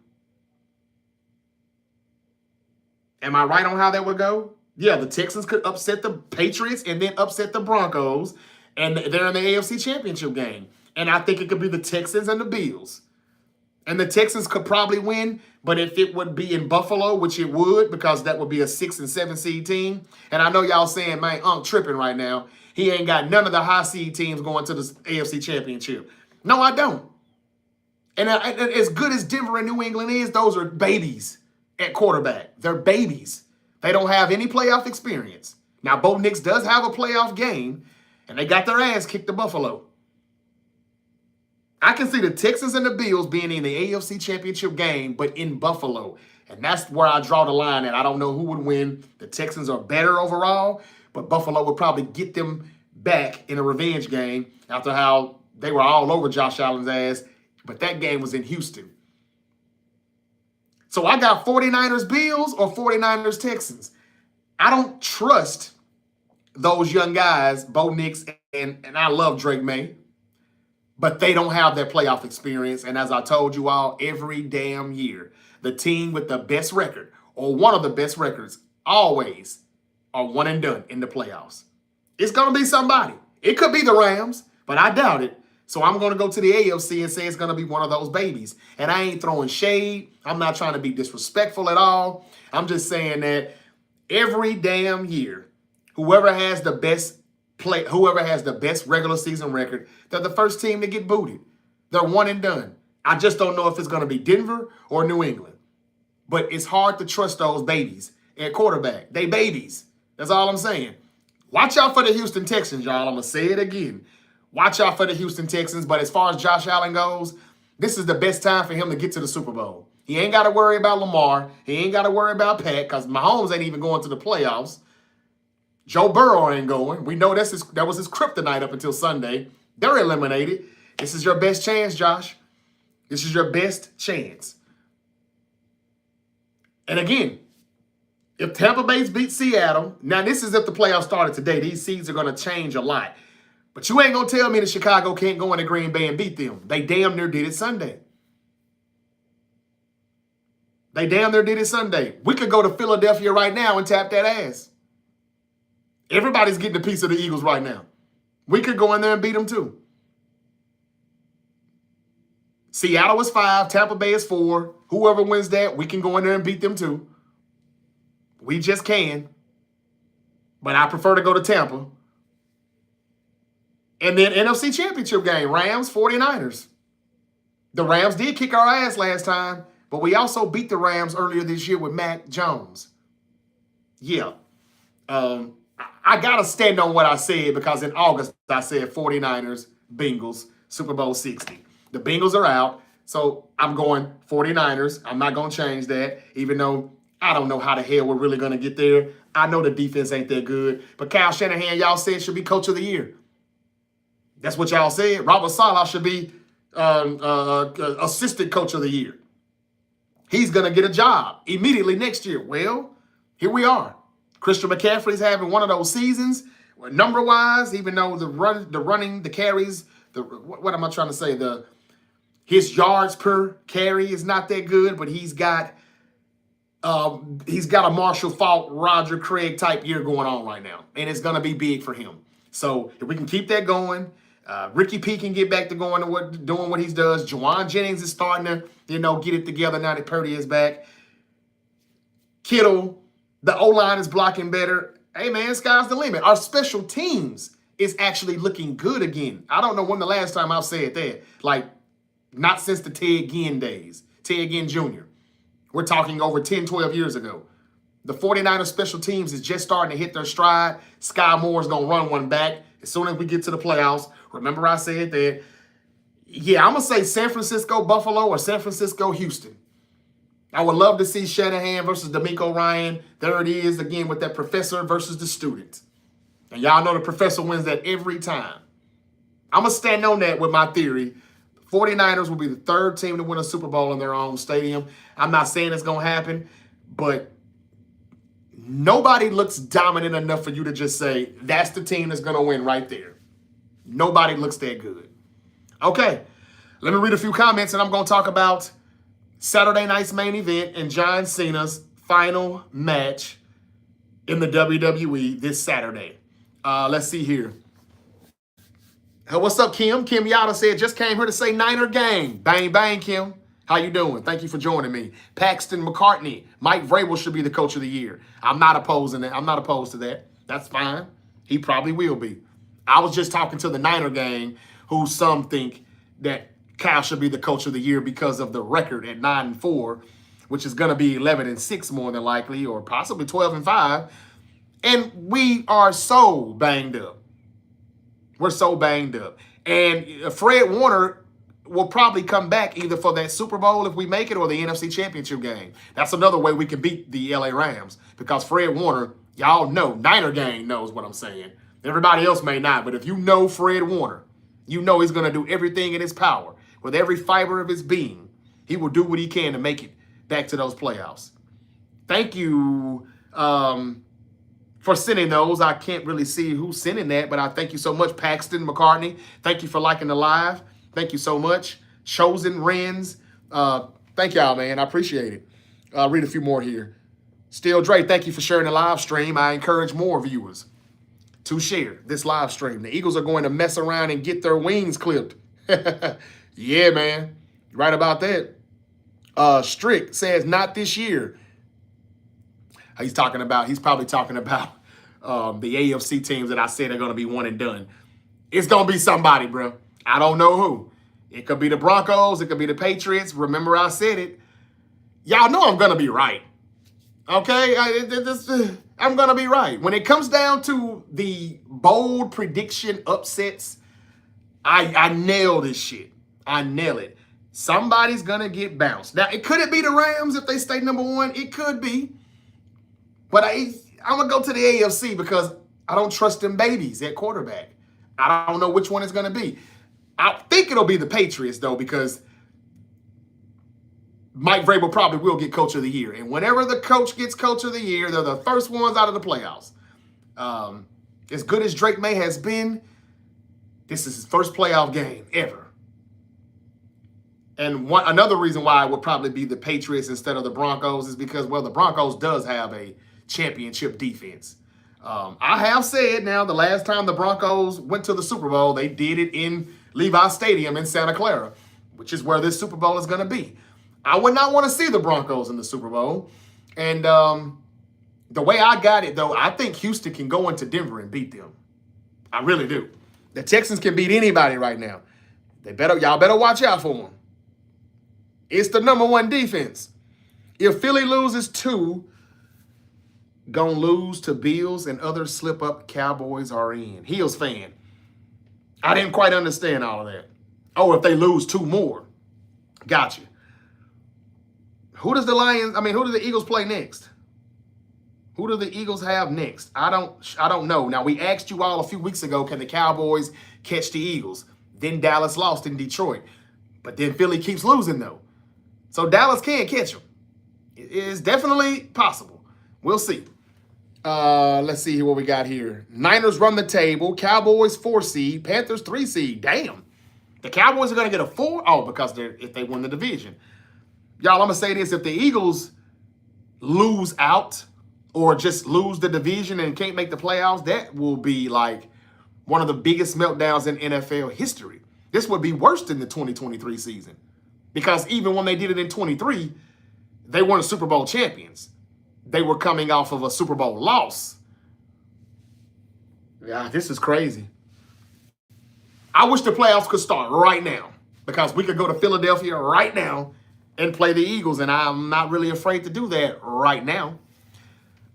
Am I right on how that would go? Yeah, the Texans could upset the Patriots and then upset the Broncos, and they're in the AFC Championship game. And I think it could be the Texans and the Bills. And the Texans could probably win, but if it would be in Buffalo, which it would, because that would be a 6 and 7 seed team. And I know y'all saying, man, I'm tripping right now. He ain't got none of the high seed teams going to the AFC Championship. No, I don't. And as good as Denver and New England is, those are babies at quarterback. They're babies. They don't have any playoff experience. Now, Bo Nix does have a playoff game, and they got their ass kicked to Buffalo. I can see the Texans and the Bills being in the AFC Championship game, but in Buffalo. And that's where I draw the line at. I don't know who would win. The Texans are better overall, but Buffalo would probably get them back in a revenge game after how they were all over Josh Allen's ass. But that game was in Houston. So I got 49ers Bills or 49ers Texans. I don't trust those young guys, Bo Nix, and I love Drake May, but they don't have that playoff experience. And as I told you all, every damn year, the team with the best record or one of the best records always are one and done in the playoffs. It's going to be somebody. It could be the Rams, but I doubt it. So I'm going to go to the AFC and say it's going to be one of those babies. And I ain't throwing shade. I'm not trying to be disrespectful at all. I'm just saying that every damn year, whoever has the best regular season record, they're the first team to get booted. They're one and done. I just don't know if it's going to be Denver or New England. But it's hard to trust those babies at quarterback. They babies. That's all I'm saying. Watch out for the Houston Texans, y'all. I'm going to say it again. Watch out for the Houston Texans. But as far as Josh Allen goes, this is the best time for him to get to the Super Bowl. He ain't got to worry about Lamar. He ain't got to worry about Pat because Mahomes ain't even going to the playoffs. Joe Burrow ain't going. We know that was his kryptonite up until Sunday. They're eliminated. This is your best chance, Josh. This is your best chance. And again, if Tampa Bay beats Seattle, now this is if the playoffs started today. These seeds are going to change a lot. But you ain't going to tell me that Chicago can't go into Green Bay and beat them. They damn near did it Sunday. They damn near did it Sunday. We could go to Philadelphia right now and tap that ass. Everybody's getting a piece of the Eagles right now. We could go in there and beat them too. Seattle is 5. Tampa Bay is 4. Whoever wins that, we can go in there and beat them too. We just can. But I prefer to go to Tampa. And then NFC Championship game, Rams, 49ers. The Rams did kick our ass last time, but we also beat the Rams earlier this year with Mac Jones. Yeah. I got to stand on what I said because in August I said 49ers, Bengals, Super Bowl 60. The Bengals are out, so I'm going 49ers. I'm not going to change that, even though I don't know how the hell we're really going to get there. I know the defense ain't that good, but Kyle Shanahan, y'all said, should be coach of the year. That's what y'all said. Robert Saleh should be assistant coach of the year. He's going to get a job immediately next year. Well, here we are. Christian McCaffrey's having one of those seasons, number-wise, even though the running, the carries, what am I trying to say? His yards per carry is not that good, but he's got a Marshall Faulk, Roger Craig type year going on right now, and it's going to be big for him. So if we can keep that going, Ricky P can get back to doing what he does. Juwan Jennings is starting to, get it together now that Purdy is back. Kittle, the O-line is blocking better. Hey, man, sky's the limit. Our special teams is actually looking good again. I don't know when the last time I've said that. Like, not since the Ted Ginn days. Ted Ginn Jr. We're talking over 10, 12 years ago. The 49ers special teams is just starting to hit their stride. Sky Moore's going to run one back as soon as we get to the playoffs. Remember I said that. Yeah, I'm going to say San Francisco, Buffalo, or San Francisco, Houston. I would love to see Shanahan versus DeMeco Ryan. There it is again with that professor versus the student. And y'all know the professor wins that every time. I'm going to stand on that with my theory. 49ers will be the third team to win a Super Bowl in their own stadium. I'm not saying it's going to happen, but nobody looks dominant enough for you to just say, that's the team that's going to win right there. Nobody looks that good. Okay, let me read a few comments, and I'm going to talk about Saturday night's main event and John Cena's final match in the WWE this Saturday. Let's see here. What's up, Kim? Kim Yada said, just came here to say Niner gang. Bang, bang, Kim. How you doing? Thank you for joining me. Paxton McCartney. Mike Vrabel should be the coach of the year. I'm not opposing that. I'm not opposed to that. That's fine. He probably will be. I was just talking to the Niner gang, who some think that Kyle should be the coach of the year because of the record at 9-4, which is going to be 11-6 more than likely, or possibly 12-5. And we are so banged up. We're so banged up. And Fred Warner will probably come back either for that Super Bowl if we make it or the NFC Championship game. That's another way we can beat the LA Rams because Fred Warner, y'all know, Niner gang knows what I'm saying. Everybody else may not, but if you know Fred Warner, you know he's going to do everything in his power. With every fiber of his being, he will do what he can to make it back to those playoffs. Thank you for sending those. I can't really see who's sending that, but I thank you so much, Paxton McCartney. Thank you for liking the live. Thank you so much. Chosen Renz. Thank y'all, man. I appreciate it. I'll read a few more here. Still Dre, thank you for sharing the live stream. I encourage more viewers to share this live stream. The Eagles are going to mess around and get their wings clipped. Yeah, man. Right about that. Strick says, not this year. He's probably talking about the AFC teams that I said are going to be one and done. It's going to be somebody, bro. I don't know who. It could be the Broncos. It could be the Patriots. Remember I said it. Y'all know I'm going to be right. Okay? I'm going to be right. When it comes down to the bold prediction upsets, I nail this shit. I nail it. Somebody's going to get bounced. Now, could it be the Rams if they stay number one? It could be. But I'm going to go to the AFC because I don't trust them babies at quarterback. I don't know which one it's going to be. I think it'll be the Patriots, though, because Mike Vrabel probably will get coach of the year. And whenever the coach gets coach of the year, they're the first ones out of the playoffs. As good as Drake May has been, this is his first playoff game ever. And another reason why it would probably be the Patriots instead of the Broncos is because, well, the Broncos does have a championship defense. I have said now the last time the Broncos went to the Super Bowl, they did it in Levi Stadium in Santa Clara, which is where this Super Bowl is going to be. I would not want to see the Broncos in the Super Bowl. And the way I got it, though, I think Houston can go into Denver and beat them. I really do. The Texans can beat anybody right now. Y'all better watch out for them. It's the #1 defense. If Philly loses 2, gonna lose to Bills and other slip-up Cowboys are in. Heels fan. I didn't quite understand all of that. Oh, if they lose 2 more. Gotcha. Who does the Eagles play next? Who do the Eagles have next? I don't know. Now, we asked you all a few weeks ago, can the Cowboys catch the Eagles? Then Dallas lost in Detroit. But then Philly keeps losing, though. So Dallas can catch them. It is definitely possible. We'll see. Let's see what we got here. Niners run the table. Cowboys 4 seed. Panthers 3 seed. Damn. The Cowboys are going to get a 4? Oh, because if they win the division. Y'all, I'm going to say this. If the Eagles lose out or just lose the division and can't make the playoffs, that will be like one of the biggest meltdowns in NFL history. This would be worse than the 2023 season. Because even when they did it in 23, they weren't Super Bowl champions. They were coming off of a Super Bowl loss. Yeah, this is crazy. I wish the playoffs could start right now because we could go to Philadelphia right now and play the Eagles, and I'm not really afraid to do that right now.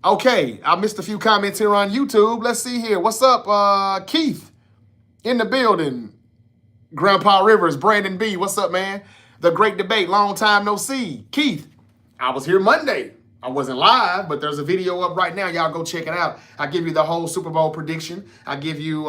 Okay, I missed a few comments here on YouTube. Let's see here. What's up, Keith? In the building. Grandpa Rivers, Brandon B. What's up, man? The Great Debate, long time no see. Keith, I was here Monday. I wasn't live, but there's a video up right now. Y'all go check it out. I give you the whole Super Bowl prediction. I give you,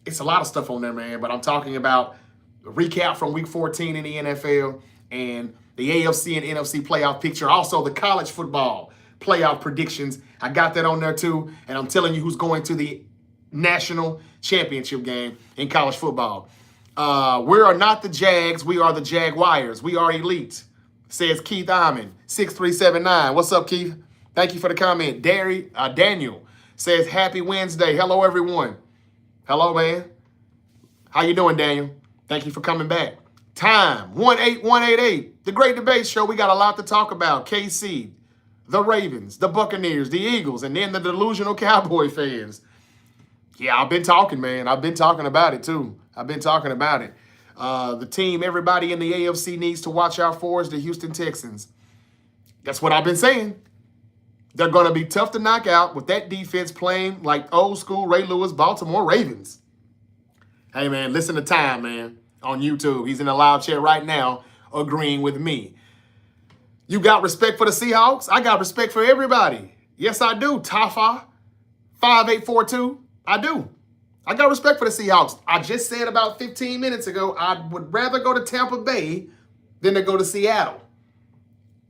it's a lot of stuff on there, man. But I'm talking about the recap from Week 14 in the NFL and the AFC and NFC playoff picture. Also, the college football playoff predictions. I got that on there, too. And I'm telling you who's going to the national championship game in college football. We are not the Jags. We are the Jaguars. We are elite, says Keith Iman, 6379. What's up, Keith? Thank you for the comment. Daniel says, happy Wednesday. Hello, everyone. Hello, man. How you doing, Daniel? Thank you for coming back. Time, 18188. The Great Debate Show. We got a lot to talk about. KC, the Ravens, the Buccaneers, the Eagles, and then the delusional Cowboy fans. Yeah, I've been talking, man. I've been talking about it, too. I've been talking about it. The team everybody in the AFC needs to watch out for is the Houston Texans. That's what I've been saying. They're going to be tough to knock out with that defense playing like old school Ray Lewis Baltimore Ravens. Hey, man, listen to Time, man, on YouTube. He's in the live chat right now agreeing with me. You got respect for the Seahawks? I got respect for everybody. Yes, I do. Tafa, 5842. I do. I got respect for the Seahawks. I just said about 15 minutes ago, I would rather go to Tampa Bay than to go to Seattle.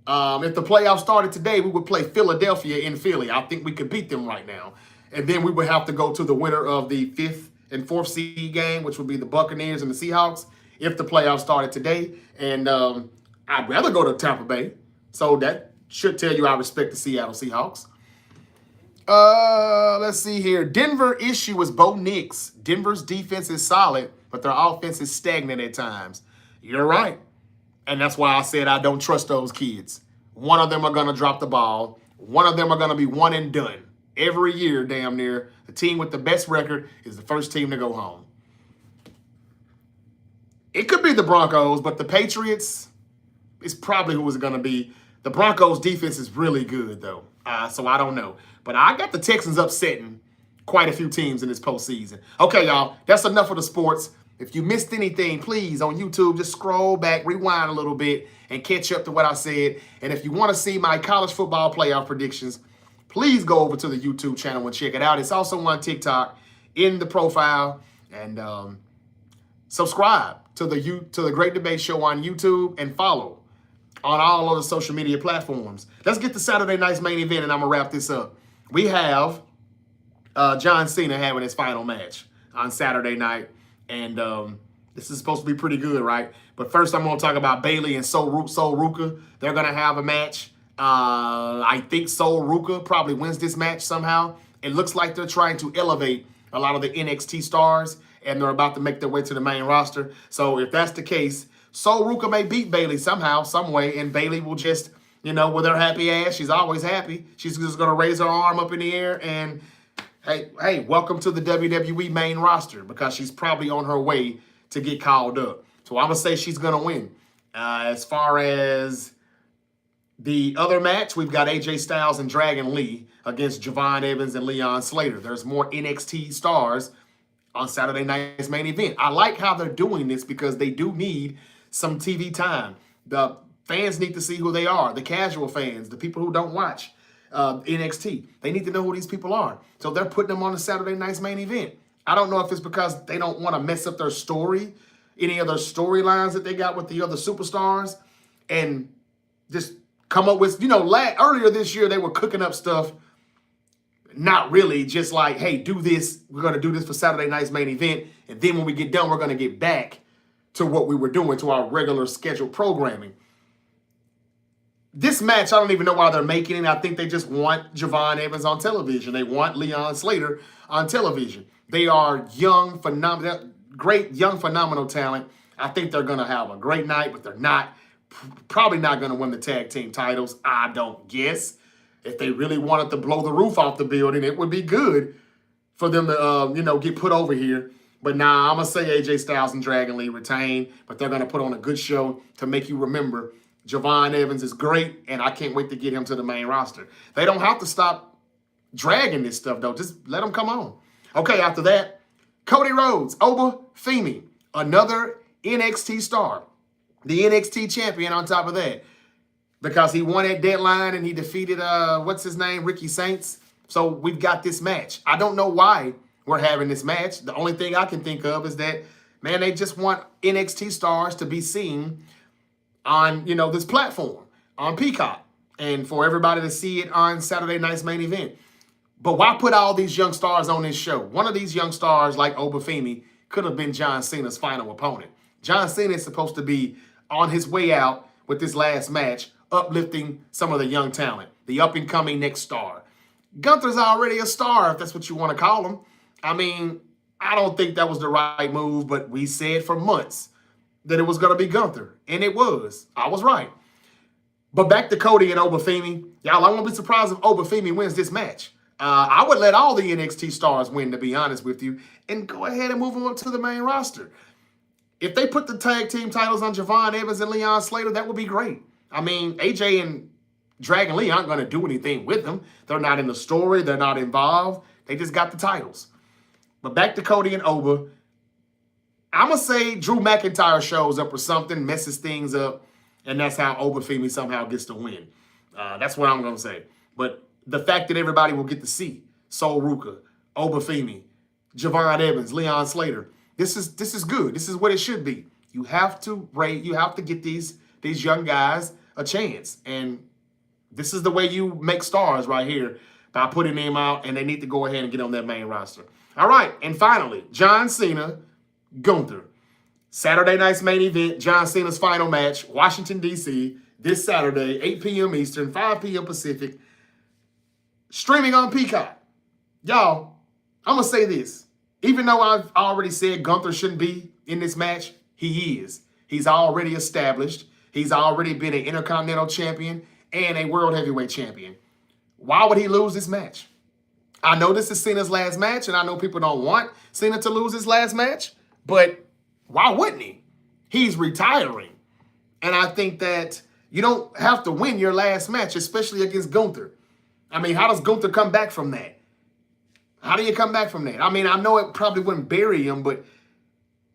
If the playoffs started today, we would play Philadelphia in Philly. I think we could beat them right now. And then we would have to go to the winner of the 5th and 4th seed game, which would be the Buccaneers and the Seahawks, if the playoffs started today. And I'd rather go to Tampa Bay. So that should tell you I respect the Seattle Seahawks. Let's see here. Denver issue is Bo Nix. Denver's defense is solid, but their offense is stagnant at times. You're right. And that's why I said I don't trust those kids. One of them are going to drop the ball. One of them are going to be one and done. Every year, damn near, the team with the best record is the first team to go home. It could be the Broncos, but the Patriots is probably who it's going to be. The Broncos' defense is really good, though. So I don't know. But I got the Texans upsetting quite a few teams in this postseason. Okay, y'all, that's enough of the sports. If you missed anything, please, on YouTube, just scroll back, rewind a little bit, and catch up to what I said. And if you want to see my college football playoff predictions, please go over to the YouTube channel and check it out. It's also on TikTok in the profile. And subscribe to the Great Debate Show on YouTube and follow on all other social media platforms. Let's get to Saturday night's main event, and I'm going to wrap this up. We have John Cena having his final match on Saturday night. And this is supposed to be pretty good, right? But first, I'm going to talk about Bayley and Sol Ruka. They're going to have a match. I think Sol Ruka probably wins this match somehow. It looks like they're trying to elevate a lot of the NXT stars, and they're about to make their way to the main roster. So if that's the case, Sol Ruka may beat Bayley somehow, some way, and Bayley will just, with her happy ass, she's always happy. She's just going to raise her arm up in the air and hey, welcome to the WWE main roster, because she's probably on her way to get called up. So I'm going to say she's going to win. As far as the other match, we've got AJ Styles and Dragon Lee against Javon Evans and Leon Slater. There's more NXT stars on Saturday night's main event. I like how they're doing this because they do need some TV time. The fans need to see who they are. The casual fans, the people who don't watch NXT, they need to know who these people are. So they're putting them on the Saturday night's main event. I don't know if it's because they don't want to mess up their story, any other storylines that they got with the other superstars, and just come up with, earlier this year they were cooking up stuff. Not really, just like, hey, do this. We're going to do this for Saturday night's main event. And then when we get done, we're going to get back to what we were doing, to our regular scheduled programming. This match, I don't even know why they're making it. I think they just want Javon Evans on television. They want Leon Slater on television. They are young, phenomenal, great young, phenomenal talent. I think they're going to have a great night, but they're probably not going to win the tag team titles, I don't guess. If they really wanted to blow the roof off the building, it would be good for them to, get put over here. But nah, I'm going to say AJ Styles and Dragon Lee retain, but they're going to put on a good show to make you remember Javon Evans is great, and I can't wait to get him to the main roster. They don't have to stop dragging this stuff, though. Just let them come on. Okay, after that, Cody Rhodes, Oba Femi, another NXT star, the NXT champion on top of that, because he won at Deadline and he defeated, Ricky Saints. So we've got this match. I don't know why we're having this match. The only thing I can think of is that, man, they just want NXT stars to be seen on, this platform, on Peacock, and for everybody to see it on Saturday night's main event. But why put all these young stars on this show? One of these young stars, like Oba Femi, could have been John Cena's final opponent. John Cena is supposed to be on his way out with this last match, uplifting some of the young talent, the up-and-coming next star. Gunther's already a star, if that's what you want to call him. I mean, I don't think that was the right move, but we said for months that it was going to be Gunther, and it was. I was right. But back to Cody and Oba Femi. Y'all, I won't be surprised if Oba Femi wins this match. I would let all the NXT stars win, to be honest with you, and go ahead and move them up to the main roster. If they put the tag team titles on Javon Evans and Leon Slater, that would be great. I mean, AJ and Dragon Lee aren't going to do anything with them. They're not in the story. They're not involved. They just got the titles. But back to Cody and Oba. I'm going to say Drew McIntyre shows up or something, messes things up, and that's how Oba Femi somehow gets to win. That's what I'm going to say. But the fact that everybody will get to see Sol Ruka, Oba Femi, Javon Evans, Leon Slater, this is good. This is what it should be. You have to get these young guys a chance. And this is the way you make stars right here, by putting them out, and they need to go ahead and get on that main roster. All right, and finally, John Cena, Gunther. Saturday night's main event, John Cena's final match, Washington, D.C., this Saturday, 8 p.m. Eastern, 5 p.m. Pacific, streaming on Peacock. Y'all, I'm going to say this. Even though I've already said Gunther shouldn't be in this match, he is. He's already established. He's already been an Intercontinental Champion and a World Heavyweight Champion. Why would he lose this match? I know this is Cena's last match, and I know people don't want Cena to lose his last match, but why wouldn't he? He's retiring. And I think that you don't have to win your last match, especially against Gunther. I mean, how does Gunther come back from that? How do you come back from that? I mean, I know it probably wouldn't bury him, but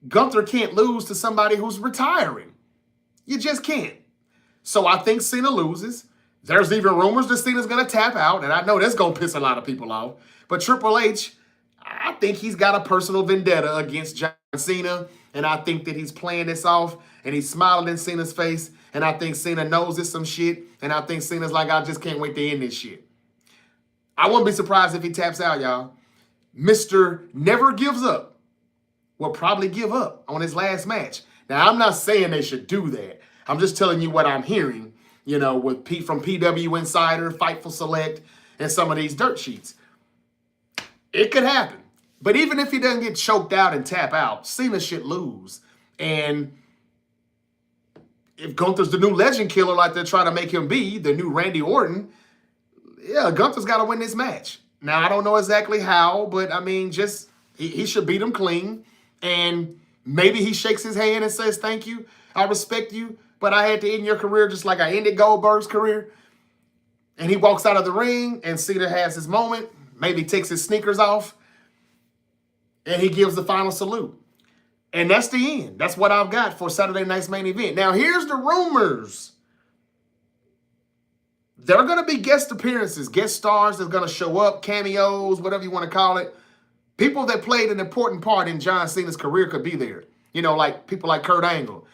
Gunther can't lose to somebody who's retiring. You just can't. So I think Cena loses. There's even rumors that Cena's going to tap out, and I know that's going to piss a lot of people off. But Triple H, I think he's got a personal vendetta against John Cena, and I think that he's playing this off, and he's smiling in Cena's face, and I think Cena knows it's some shit, and I think Cena's like, I just can't wait to end this shit. I wouldn't be surprised if he taps out, y'all. Mr. Never Gives Up will probably give up on his last match. Now, I'm not saying they should do that. I'm just telling you what I'm hearing, with from PW Insider, Fightful Select, and some of these dirt sheets. It could happen. But even if he doesn't get choked out and tap out, Cena should lose. And if Gunther's the new legend killer like they're trying to make him be, the new Randy Orton, yeah, Gunther's got to win this match. Now, I don't know exactly how, but I mean, just he should beat him clean. And maybe he shakes his hand and says, thank you. I respect you, but I had to end your career just like I ended Goldberg's career. And he walks out of the ring and Cena has his moment. Maybe takes his sneakers off and he gives the final salute. And that's the end. That's what I've got for Saturday night's main event. Now, here's the rumors. There are going to be guest appearances, guest stars that's going to show up, cameos, whatever you want to call it. People that played an important part in John Cena's career could be there. You know, like people like Kurt Angle,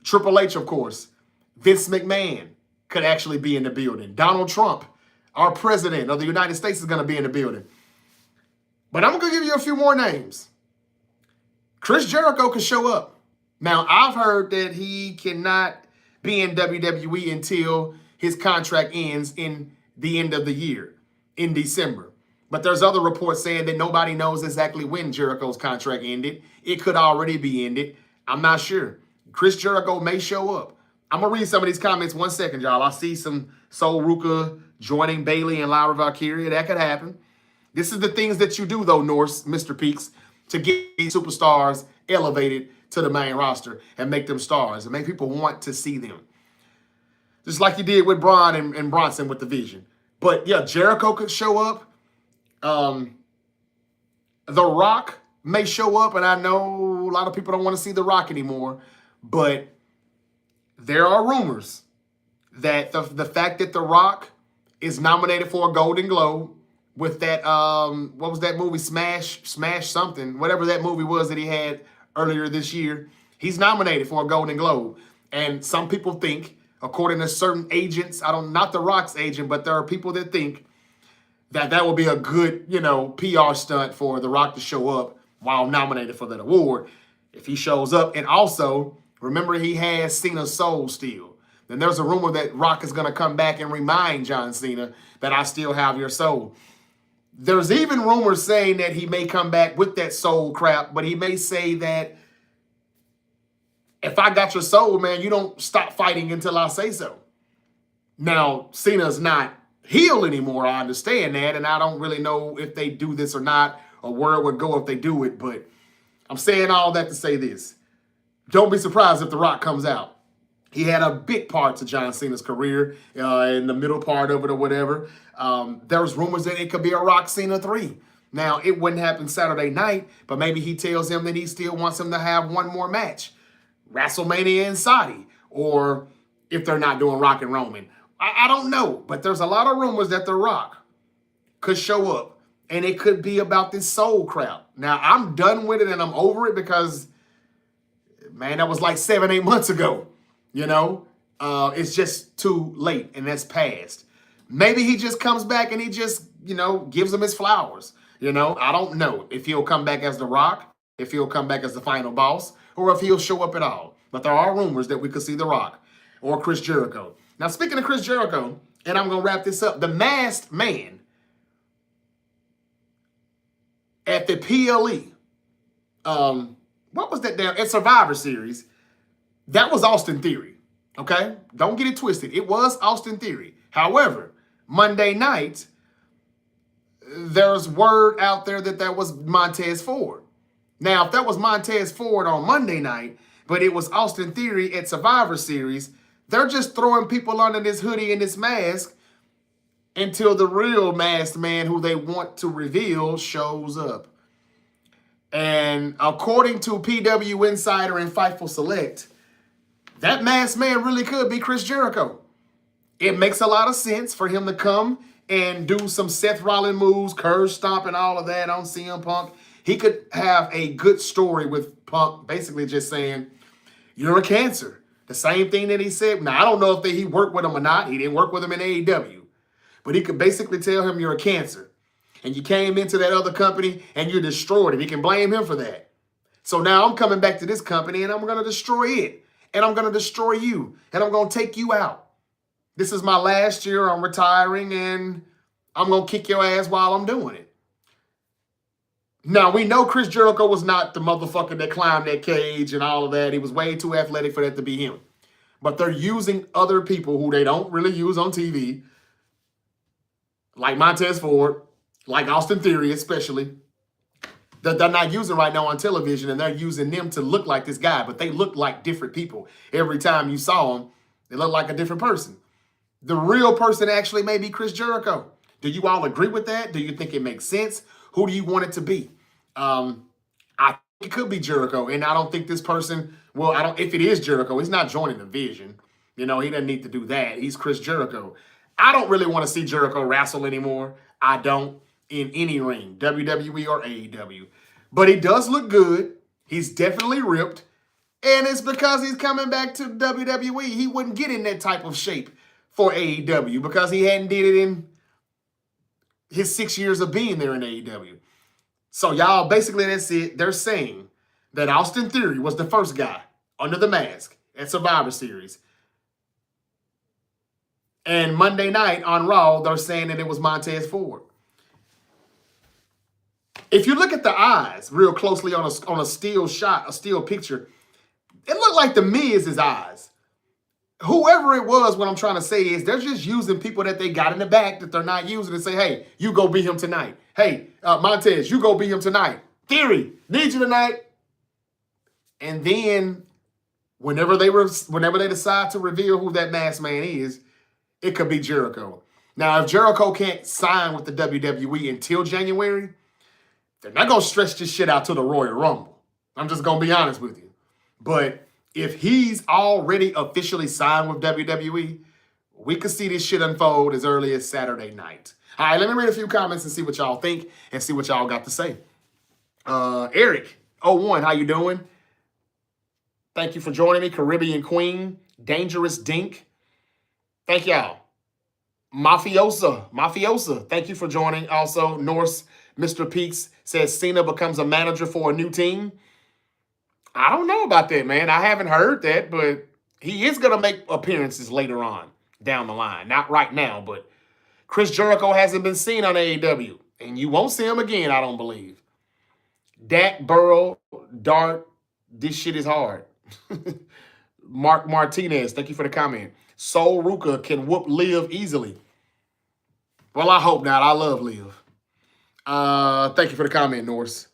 Triple H, of course. Vince McMahon could actually be in the building. Donald Trump, our president of the United States, is going to be in the building. But I'm going to give you a few more names. Chris Jericho could show up. Now, I've heard that he cannot be in WWE until his contract ends in the end of the year, in December. But there's other reports saying that nobody knows exactly when Jericho's contract ended. It could already be ended. I'm not sure. Chris Jericho may show up. I'm going to read some of these comments 1 second, y'all. I see some Sol Ruka joining Bayley and Lyra Valkyria. That could happen. This is the things that you do, though, Norse, Mr. Peaks, to get these superstars elevated to the main roster and make them stars and make people want to see them. Just like you did with Braun and Bronson with the Vision. But, yeah, Jericho could show up. The Rock may show up, and I know a lot of people don't want to see The Rock anymore, but there are rumors that the fact that The Rock is nominated for a Golden Globe with that, what was that movie, Smash something, whatever that movie was that he had earlier this year, he's nominated for a Golden Globe. And some people think, according to certain agents, not The Rock's agent, but there are people that think that would be a good, PR stunt for The Rock to show up while nominated for that award if he shows up. And also, remember, he has Cena's soul still. Then there's a rumor that Rock is going to come back and remind John Cena that I still have your soul. There's even rumors saying that he may come back with that soul crap, but he may say that if I got your soul, man, you don't stop fighting until I say so. Now, Cena's not heel anymore, I understand that, and I don't really know if they do this or not, or where it would go if they do it, but I'm saying all that to say this. Don't be surprised if The Rock comes out. He had a big part to John Cena's career in the middle part of it or whatever. There's rumors that it could be a Rock Cena 3. Now, it wouldn't happen Saturday night, but maybe he tells him that he still wants him to have one more match. WrestleMania in Saudi, or if they're not doing Rock and Roman. I don't know, but there's a lot of rumors that The Rock could show up, and it could be about this soul crap. Now, I'm done with it, and I'm over it because, man, that was like 7-8 months ago. It's just too late, and that's past. Maybe he just comes back and he just, gives him his flowers. I don't know if he'll come back as The Rock, if he'll come back as the final boss, or if he'll show up at all. But there are rumors that we could see The Rock or Chris Jericho. Now, speaking of Chris Jericho, and I'm going to wrap this up, the Masked Man at the PLE, what was that down at Survivor Series? That was Austin Theory, okay? Don't get it twisted. It was Austin Theory. However, Monday night, there's word out there that was Montez Ford. Now, if that was Montez Ford on Monday night, but it was Austin Theory at Survivor Series, they're just throwing people under this hoodie and this mask until the real masked man who they want to reveal shows up. And according to PW Insider and Fightful Select, that masked man really could be Chris Jericho. It makes a lot of sense for him to come and do some Seth Rollins moves, curve stomp and all of that on CM Punk. He could have a good story with Punk, basically just saying, you're a cancer. The same thing that he said. Now, I don't know if he worked with him or not. He didn't work with him in AEW. But he could basically tell him you're a cancer. And you came into that other company and you destroyed it. He can blame him for that. So now I'm coming back to this company and I'm going to destroy it. And I'm going to destroy you. And I'm going to take you out. This is my last year. I'm retiring and I'm going to kick your ass while I'm doing it. Now, we know Chris Jericho was not the motherfucker that climbed that cage and all of that. He was way too athletic for that to be him. But they're using other people who they don't really use on TV, like Montez Ford, like Austin Theory especially, that they're not using right now on television, and they're using them to look like this guy, but they look like different people. Every time you saw them, they look like a different person. The real person actually may be Chris Jericho. Do you all agree with that? Do you think it makes sense? Who do you want it to be? I think it could be Jericho, and I don't think this person, well, I don't. If it is Jericho, he's not joining the Vision. You know, he doesn't need to do that. He's Chris Jericho. I don't really want to see Jericho wrestle anymore. I don't, in any ring, WWE or AEW. But he does look good. He's definitely ripped. And it's because he's coming back to WWE. He wouldn't get in that type of shape for AEW because he hadn't did it in his 6 years of being there in AEW. So y'all, basically that's it. They're saying that Austin Theory was the first guy under the mask at Survivor Series. And Monday night on Raw, they're saying that it was Montez Ford. If you look at the eyes real closely on a still shot, a still picture, it looked like the Miz's eyes. Whoever it was, what I'm trying to say is they're just using people that they got in the back that they're not using and say, hey, you go beat him tonight. Hey, Montez, you go beat him tonight. Theory, need you tonight. And then whenever they decide to reveal who that masked man is, it could be Jericho. Now, if Jericho can't sign with the WWE until January, they're not going to stretch this shit out to the Royal Rumble. I'm just going to be honest with you. But if he's already officially signed with WWE, we could see this shit unfold as early as Saturday night. All right, let me read a few comments and see what y'all think and see what y'all got to say. Eric01, how you doing? Thank you for joining me. Caribbean Queen, Dangerous Dink. Thank y'all. Mafiosa, thank you for joining. Also, Norse Mr. Peaks says Cena becomes a manager for a new team. I don't know about that, man. I haven't heard that, but he is going to make appearances later on down the line. Not right now, but Chris Jericho hasn't been seen on AEW, and you won't see him again, I don't believe. Dak, Burrow, Dart, this shit is hard. Mark Martinez, thank you for the comment. Sol Ruka can whoop Liv easily. Well, I hope not. I love Liv. Thank you for the comment, Norse.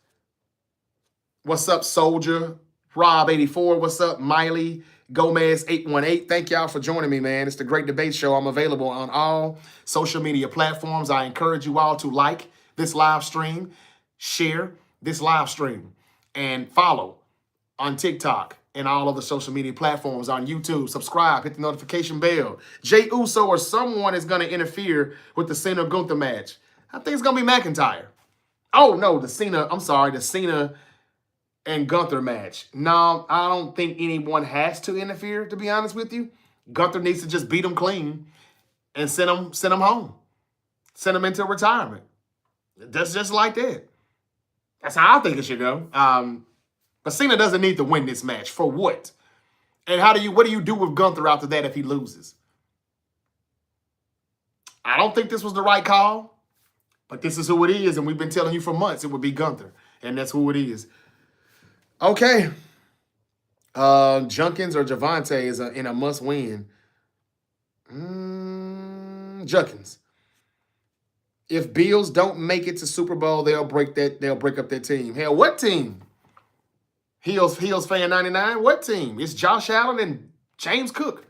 What's up, Soldier? Rob84, what's up? Miley Gomez818. Thank y'all for joining me, man. It's the Great Debate Show. I'm available on all social media platforms. I encourage you all to like this live stream, share this live stream, and follow on TikTok and all other social media platforms, on YouTube. Subscribe, hit the notification bell. Jay Uso or someone is going to interfere with the Cena Gunther match. I think it's going to be McIntyre. Oh, no, the Cena and Gunther match. No, I don't think anyone has to interfere, to be honest with you. Gunther needs to just beat him clean and send him home. Send him into retirement. That's just like that. That's how I think it should go. But Cena doesn't need to win this match. For what? And what do you do with Gunther after that if he loses? I don't think this was the right call, but this is who it is, and we've been telling you for months it would be Gunther, and that's who it is. Okay. Junkins or Javante is in a must-win. Junkins. If Bills don't make it to Super Bowl, they'll break up their team. Hell, what team? Heels fan 99. What team? It's Josh Allen and James Cook.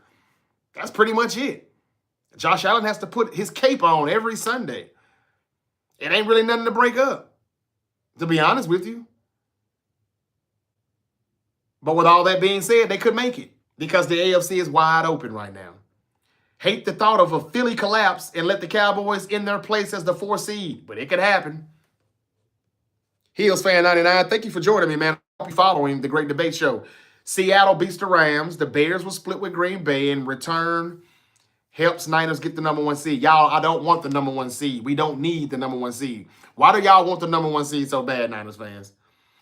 That's pretty much it. Josh Allen has to put his cape on every Sunday. It ain't really nothing to break up, to be honest with you. But with all that being said, they could make it because the AFC is wide open right now. Hate the thought of a Philly collapse and let the Cowboys in their place as the 4th seed, but it could happen. Heels fan 99, thank you for joining me, man. I hope you're following the Great Debate Show. Seattle beats the Rams. The Bears will split with Green Bay, and return helps Niners get the #1 seed. Y'all, I don't want the #1 seed. We don't need the #1 seed. Why do y'all want the #1 seed so bad, Niners fans?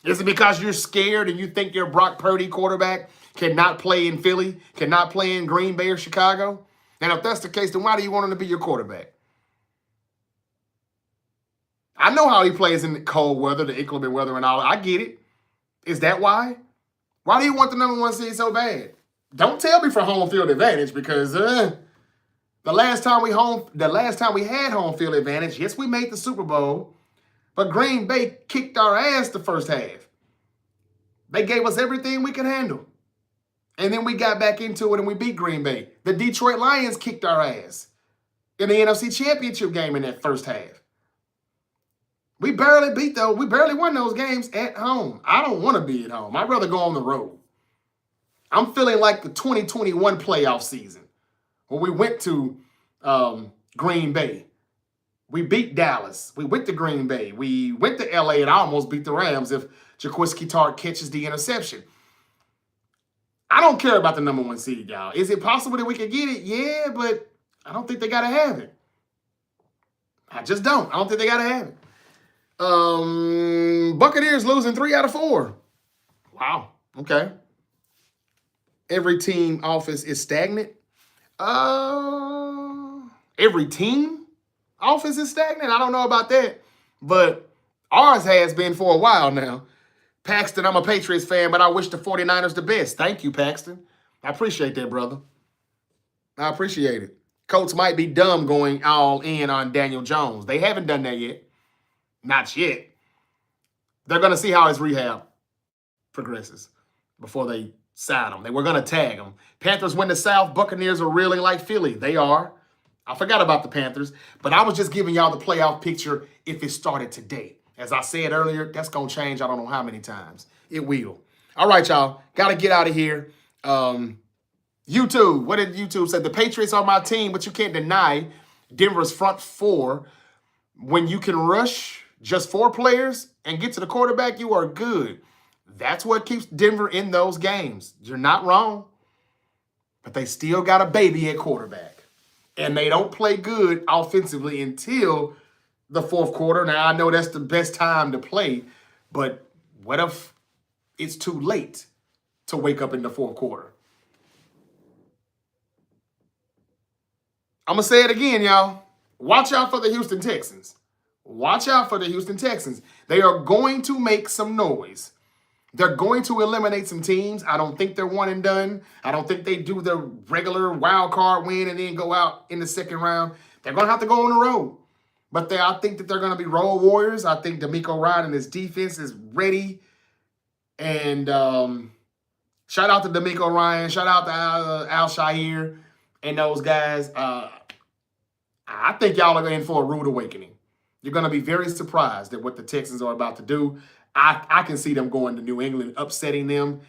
Is it because you're scared and you think your Brock Purdy quarterback cannot play in Philly, cannot play in Green Bay or Chicago? And if that's the case, then why do you want him to be your quarterback? I know how he plays in the cold weather, the inclement weather and all. I get it. Is that why? Why do you want the #1 seed so bad? Don't tell me for home field advantage because The last time we had home field advantage, yes, we made the Super Bowl, but Green Bay kicked our ass the first half. They gave us everything we could handle. And then we got back into it and we beat Green Bay. The Detroit Lions kicked our ass in the NFC Championship game in that first half. We barely won those games at home. I don't want to be at home. I'd rather go on the road. I'm feeling like the 2021 playoff season when we went to Green Bay. We beat Dallas. We went to Green Bay. We went to LA and almost beat the Rams if Jaquiski Tartt catches the interception. I don't care about the number 1 seed, y'all. Is it possible that we could get it? Yeah, but I don't think they got to have it. I just don't. I don't think they got to have it. Buccaneers losing 3 out of 4. Wow. Okay. Every team office is stagnant. Every team office is stagnant. I don't know about that, but ours has been for a while now. Paxton, I'm a Patriots fan, but I wish the 49ers the best. Thank you, Paxton. I appreciate that, brother. I appreciate it. Colts might be dumb going all in on Daniel Jones. They haven't done that yet. Not yet. They're going to see how his rehab progresses before they sign him. They were going to tag him. Panthers win the South. Buccaneers are really like Philly. They are. I forgot about the Panthers, but I was just giving y'all the playoff picture if it started today. As I said earlier, that's going to change I don't know how many times. It will. All right, y'all. Got to get out of here. YouTube. What did YouTube say? The Patriots are my team, but you can't deny Denver's front four. When you can rush just 4 players and get to the quarterback, you are good. That's what keeps Denver in those games. You're not wrong. But they still got a baby at quarterback. And they don't play good offensively until the 4th quarter. Now, I know that's the best time to play, but what if it's too late to wake up in the 4th quarter? I'm going to say it again, y'all. Watch out for the Houston Texans. Watch out for the Houston Texans. They are going to make some noise. They're going to eliminate some teams. I don't think they're one and done. I don't think they do the regular wild card win and then go out in the 2nd round. They're going to have to go on the road. But I think that they're going to be road warriors. I think DeMeco Ryan and his defense is ready. And shout out to DeMeco Ryan. Shout out to Al Shahir and those guys. I think y'all are in for a rude awakening. You're going to be very surprised at what the Texans are about to do. I can see them going to New England, upsetting them.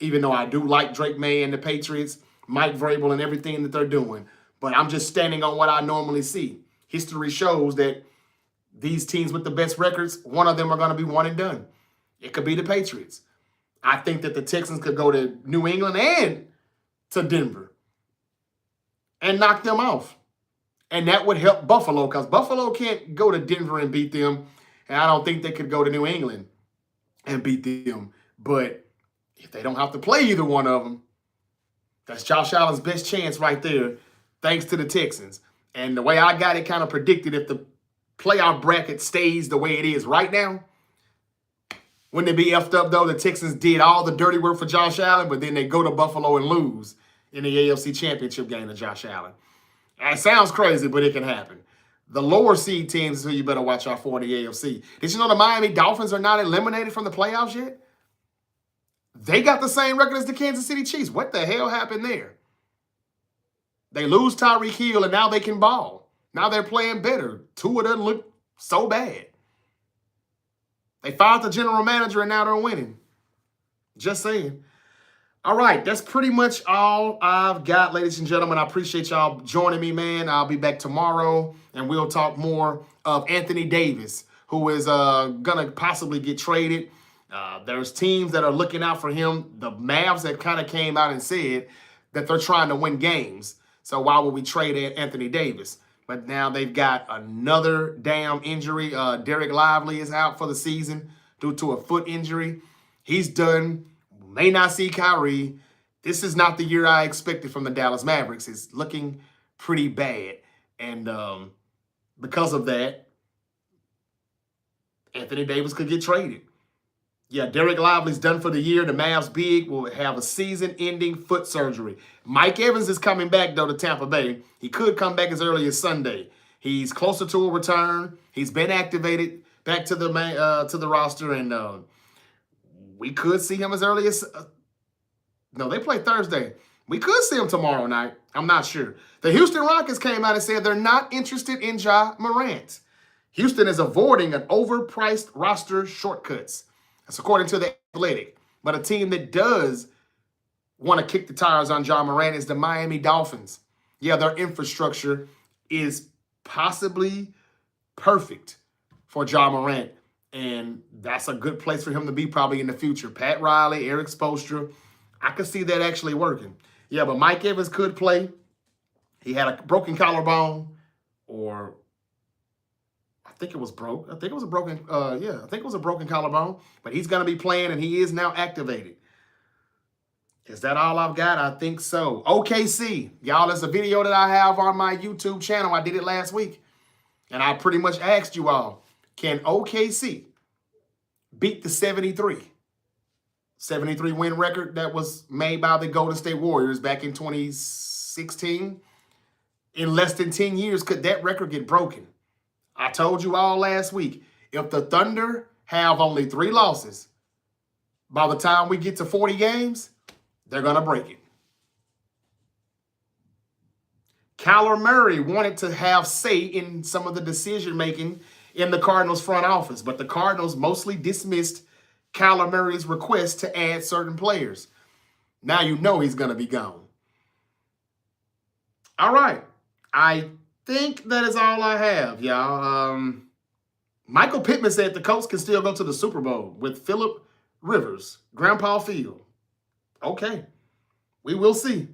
Even though I do like Drake May and the Patriots, Mike Vrabel and everything that they're doing. But I'm just standing on what I normally see. History shows that these teams with the best records, one of them are going to be one and done. It could be the Patriots. I think that the Texans could go to New England and to Denver and knock them off. And that would help Buffalo because Buffalo can't go to Denver and beat them. And I don't think they could go to New England and beat them. But if they don't have to play either one of them, that's Josh Allen's best chance right there, thanks to the Texans. And the way I got it kind of predicted, if the playoff bracket stays the way it is right now, wouldn't it be effed up, though? The Texans did all the dirty work for Josh Allen, but then they go to Buffalo and lose in the AFC Championship game to Josh Allen. It sounds crazy, but it can happen. The lower seed teams is who you better watch out for in the AFC. Did you know the Miami Dolphins are not eliminated from the playoffs yet? They got the same record as the Kansas City Chiefs. What the hell happened there? They lose Tyreek Hill, and now they can ball. Now they're playing better. Tua doesn't look so bad. They fired the general manager, and now they're winning. Just saying. All right, that's pretty much all I've got, ladies and gentlemen. I appreciate y'all joining me, man. I'll be back tomorrow, and we'll talk more of Anthony Davis, who is going to possibly get traded. There's teams that are looking out for him. The Mavs have kind of came out and said that they're trying to win games. So why would we trade Anthony Davis? But now they've got another damn injury. Derek Lively is out for the season due to a foot injury. He's done. May not see Kyrie. This is not the year I expected from the Dallas Mavericks. It's looking pretty bad. And because of that, Anthony Davis could get traded. Yeah, Derek Lively's done for the year. The Mavs big will have a season-ending foot surgery. Mike Evans is coming back, though, to Tampa Bay. He could come back as early as Sunday. He's closer to a return. He's been activated back to the roster, and we could see him as early as no, they play Thursday. We could see him tomorrow night. I'm not sure. The Houston Rockets came out and said they're not interested in Ja Morant. Houston is avoiding an overpriced roster shortcuts. That's according to The Athletic. But a team that does want to kick the tires on Ja Morant is the Miami Dolphins. Yeah, their infrastructure is possibly perfect for Ja Morant. And that's a good place for him to be probably in the future. Pat Riley, Eric Spoelstra. I could see that actually working. Yeah, but Mike Evans could play. He had a broken collarbone, or I think it was broke. I think it was a broken, I think it was a broken collarbone. But he's going to be playing, and he is now activated. Is that all I've got? I think so. OKC. Y'all, there's a video that I have on my YouTube channel. I did it last week. And I pretty much asked you all, can OKC beat the 73 win record that was made by the Golden State Warriors back in 2016? In less than 10 years, could that record get broken? I told you all last week, if the Thunder have only 3 losses, by the time we get to 40 games, they're going to break it. Kyler Murray wanted to have say in some of the decision-making in the Cardinals front office, but the Cardinals mostly dismissed Kyler Murray's request to add certain players. Now you know he's going to be gone. All right. I think that is all I have, y'all. Michael Pittman said the Colts can still go to the Super Bowl with Phillip Rivers, Grandpa Field. Okay. We will see.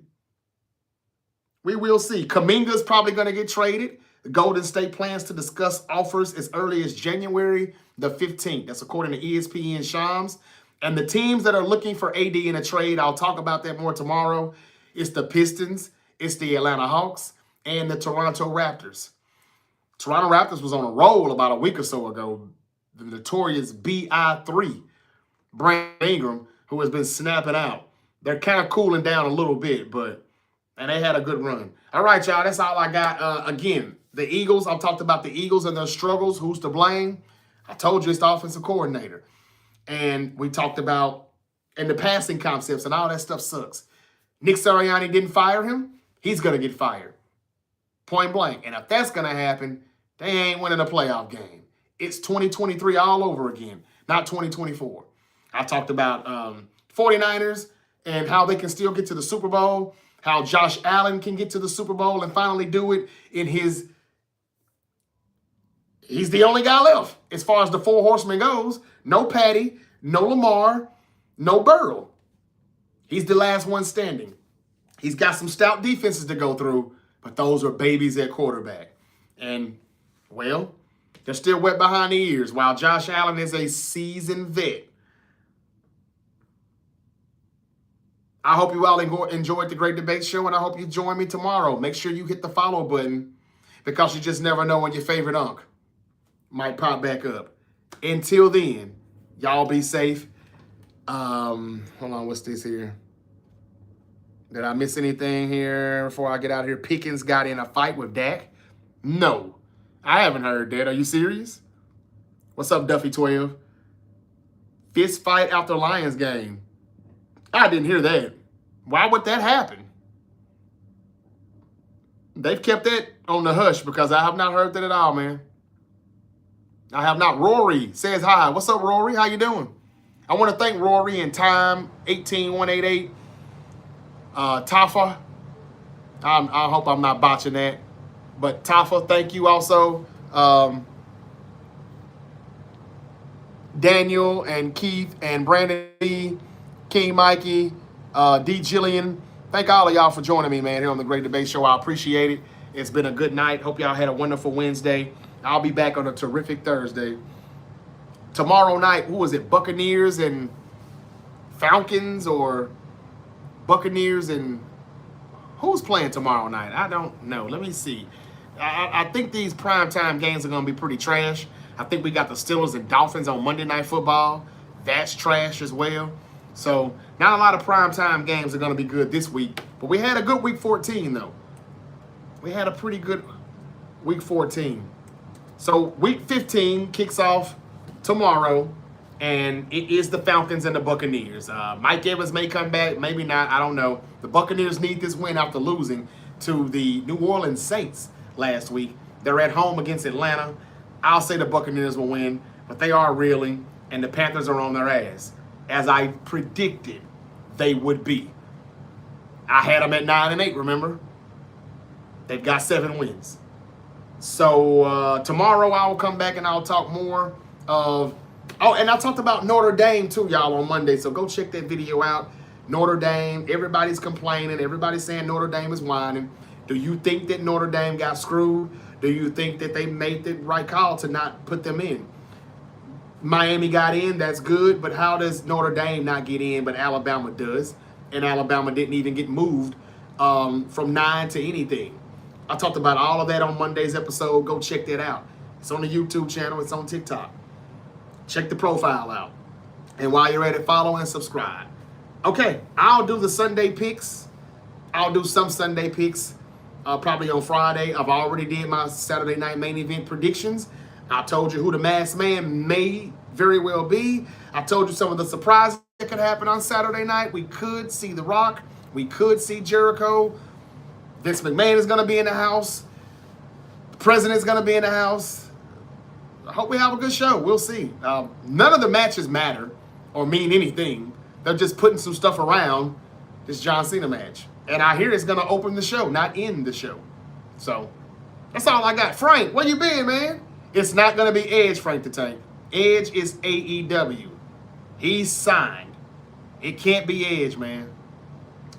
We will see. Kuminga's probably going to get traded. The Golden State plans to discuss offers as early as January the 15th. That's according to ESPN Shams. And the teams that are looking for AD in a trade, I'll talk about that more tomorrow. It's the Pistons, it's the Atlanta Hawks, and the Toronto Raptors. Toronto Raptors was on a roll about a week or so ago. The notorious BI3, Brandon Ingram, who has been snapping out. They're kind of cooling down a little bit, and they had a good run. All right, y'all, that's all I got. Again, the Eagles, I've talked about the Eagles and their struggles. Who's to blame? I told you it's the offensive coordinator. And we talked about and the passing concepts and all that stuff sucks. Nick Sirianni didn't fire him. He's going to get fired. Point blank. And if that's going to happen, they ain't winning a playoff game. It's 2023 all over again, not 2024. I talked about 49ers and how they can still get to the Super Bowl, how Josh Allen can get to the Super Bowl and finally do it in his... He's the only guy left as far as the 4 horsemen goes. No Patty, no Lamar, no Burrow. He's the last one standing. He's got some stout defenses to go through, but those are babies at quarterback. And, well, they're still wet behind the ears while Josh Allen is a seasoned vet. I hope you all enjoyed the Great Debate Show, and I hope you join me tomorrow. Make sure you hit the follow button because you just never know when your favorite unk might pop back up. Until then, y'all be safe. Hold on, what's this here? Did I miss anything here before I get out of here? Pickens got in a fight with Dak? No, I haven't heard that. Are you serious? What's up, Duffy12? Fist fight after Lions game. I didn't hear that. Why would that happen? They've kept that on the hush because I have not heard that at all, man. I have not. Rory says hi. What's up, Rory? How you doing? I want to thank Rory and Time 18188. Tafa. I hope I'm not botching that. But Tafa, thank you also. Daniel and Keith and Brandon Lee, King Mikey, D. Jillian. Thank all of y'all for joining me, man, here on the Great Debate Show. I appreciate it. It's been a good night. Hope y'all had a wonderful Wednesday. I'll be back on a terrific Thursday. Tomorrow night, who is it? Buccaneers and Falcons, or Buccaneers and who's playing tomorrow night? I don't know. Let me see. I think these primetime games are going to be pretty trash. I think we got the Steelers and Dolphins on Monday Night Football. That's trash as well. So not a lot of primetime games are going to be good this week. But we had a good week 14, though. We had a pretty good week 14. So week 15 kicks off tomorrow, and it is the Falcons and the Buccaneers. Mike Evans may come back, maybe not. I don't know. The Buccaneers need this win after losing to the New Orleans Saints last week. They're at home against Atlanta. I'll say the Buccaneers will win, but they are reeling, and the Panthers are on their ass, as I predicted they would be. I had them at 9-8, remember? They've got 7 wins. So tomorrow I will come back and I'll talk more of... Oh, and I talked about Notre Dame too, y'all, on Monday. So go check that video out. Notre Dame, everybody's complaining. Everybody's saying Notre Dame is whining. Do you think that Notre Dame got screwed? Do you think that they made the right call to not put them in? Miami got in, that's good. But how does Notre Dame not get in, but Alabama does? And Alabama didn't even get moved from 9 to anything. I talked about all of that on Monday's episode. Go check that out. It's on the YouTube channel. It's on TikTok. Check the profile out. And while you're at it, follow and subscribe. Okay, I'll do the Sunday picks. I'll do some Sunday picks probably on Friday. I've already did my Saturday night main event predictions. I told you who the masked man may very well be. I told you some of the surprises that could happen on Saturday night. We could see The Rock. We could see Jericho. Vince McMahon is going to be in the house. The president's going to be in the house. I hope we have a good show. We'll see. None of the matches matter or mean anything. They're just putting some stuff around this John Cena match. And I hear it's going to open the show, not end the show. So that's all I got. Frank, where you been, man? It's not going to be Edge, Frank the Tank. Edge is AEW. He's signed. It can't be Edge, man.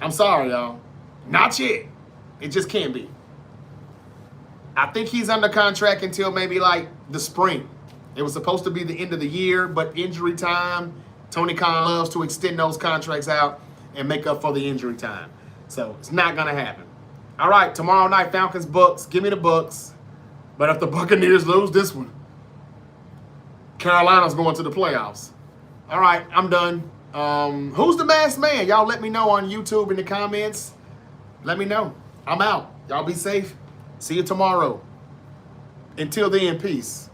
I'm sorry, y'all. Not yet. It just can't be. I think he's under contract until maybe like the spring. It was supposed to be the end of the year, but injury time, Tony Khan loves to extend those contracts out and make up for the injury time. So it's not going to happen. All right, tomorrow night, Falcons, Bucks. Give me the Bucks. But if the Buccaneers lose this one, Carolina's going to the playoffs. All right, I'm done. Who's the masked man? Y'all let me know on YouTube in the comments. Let me know. I'm out. Y'all be safe. See you tomorrow. Until then, peace.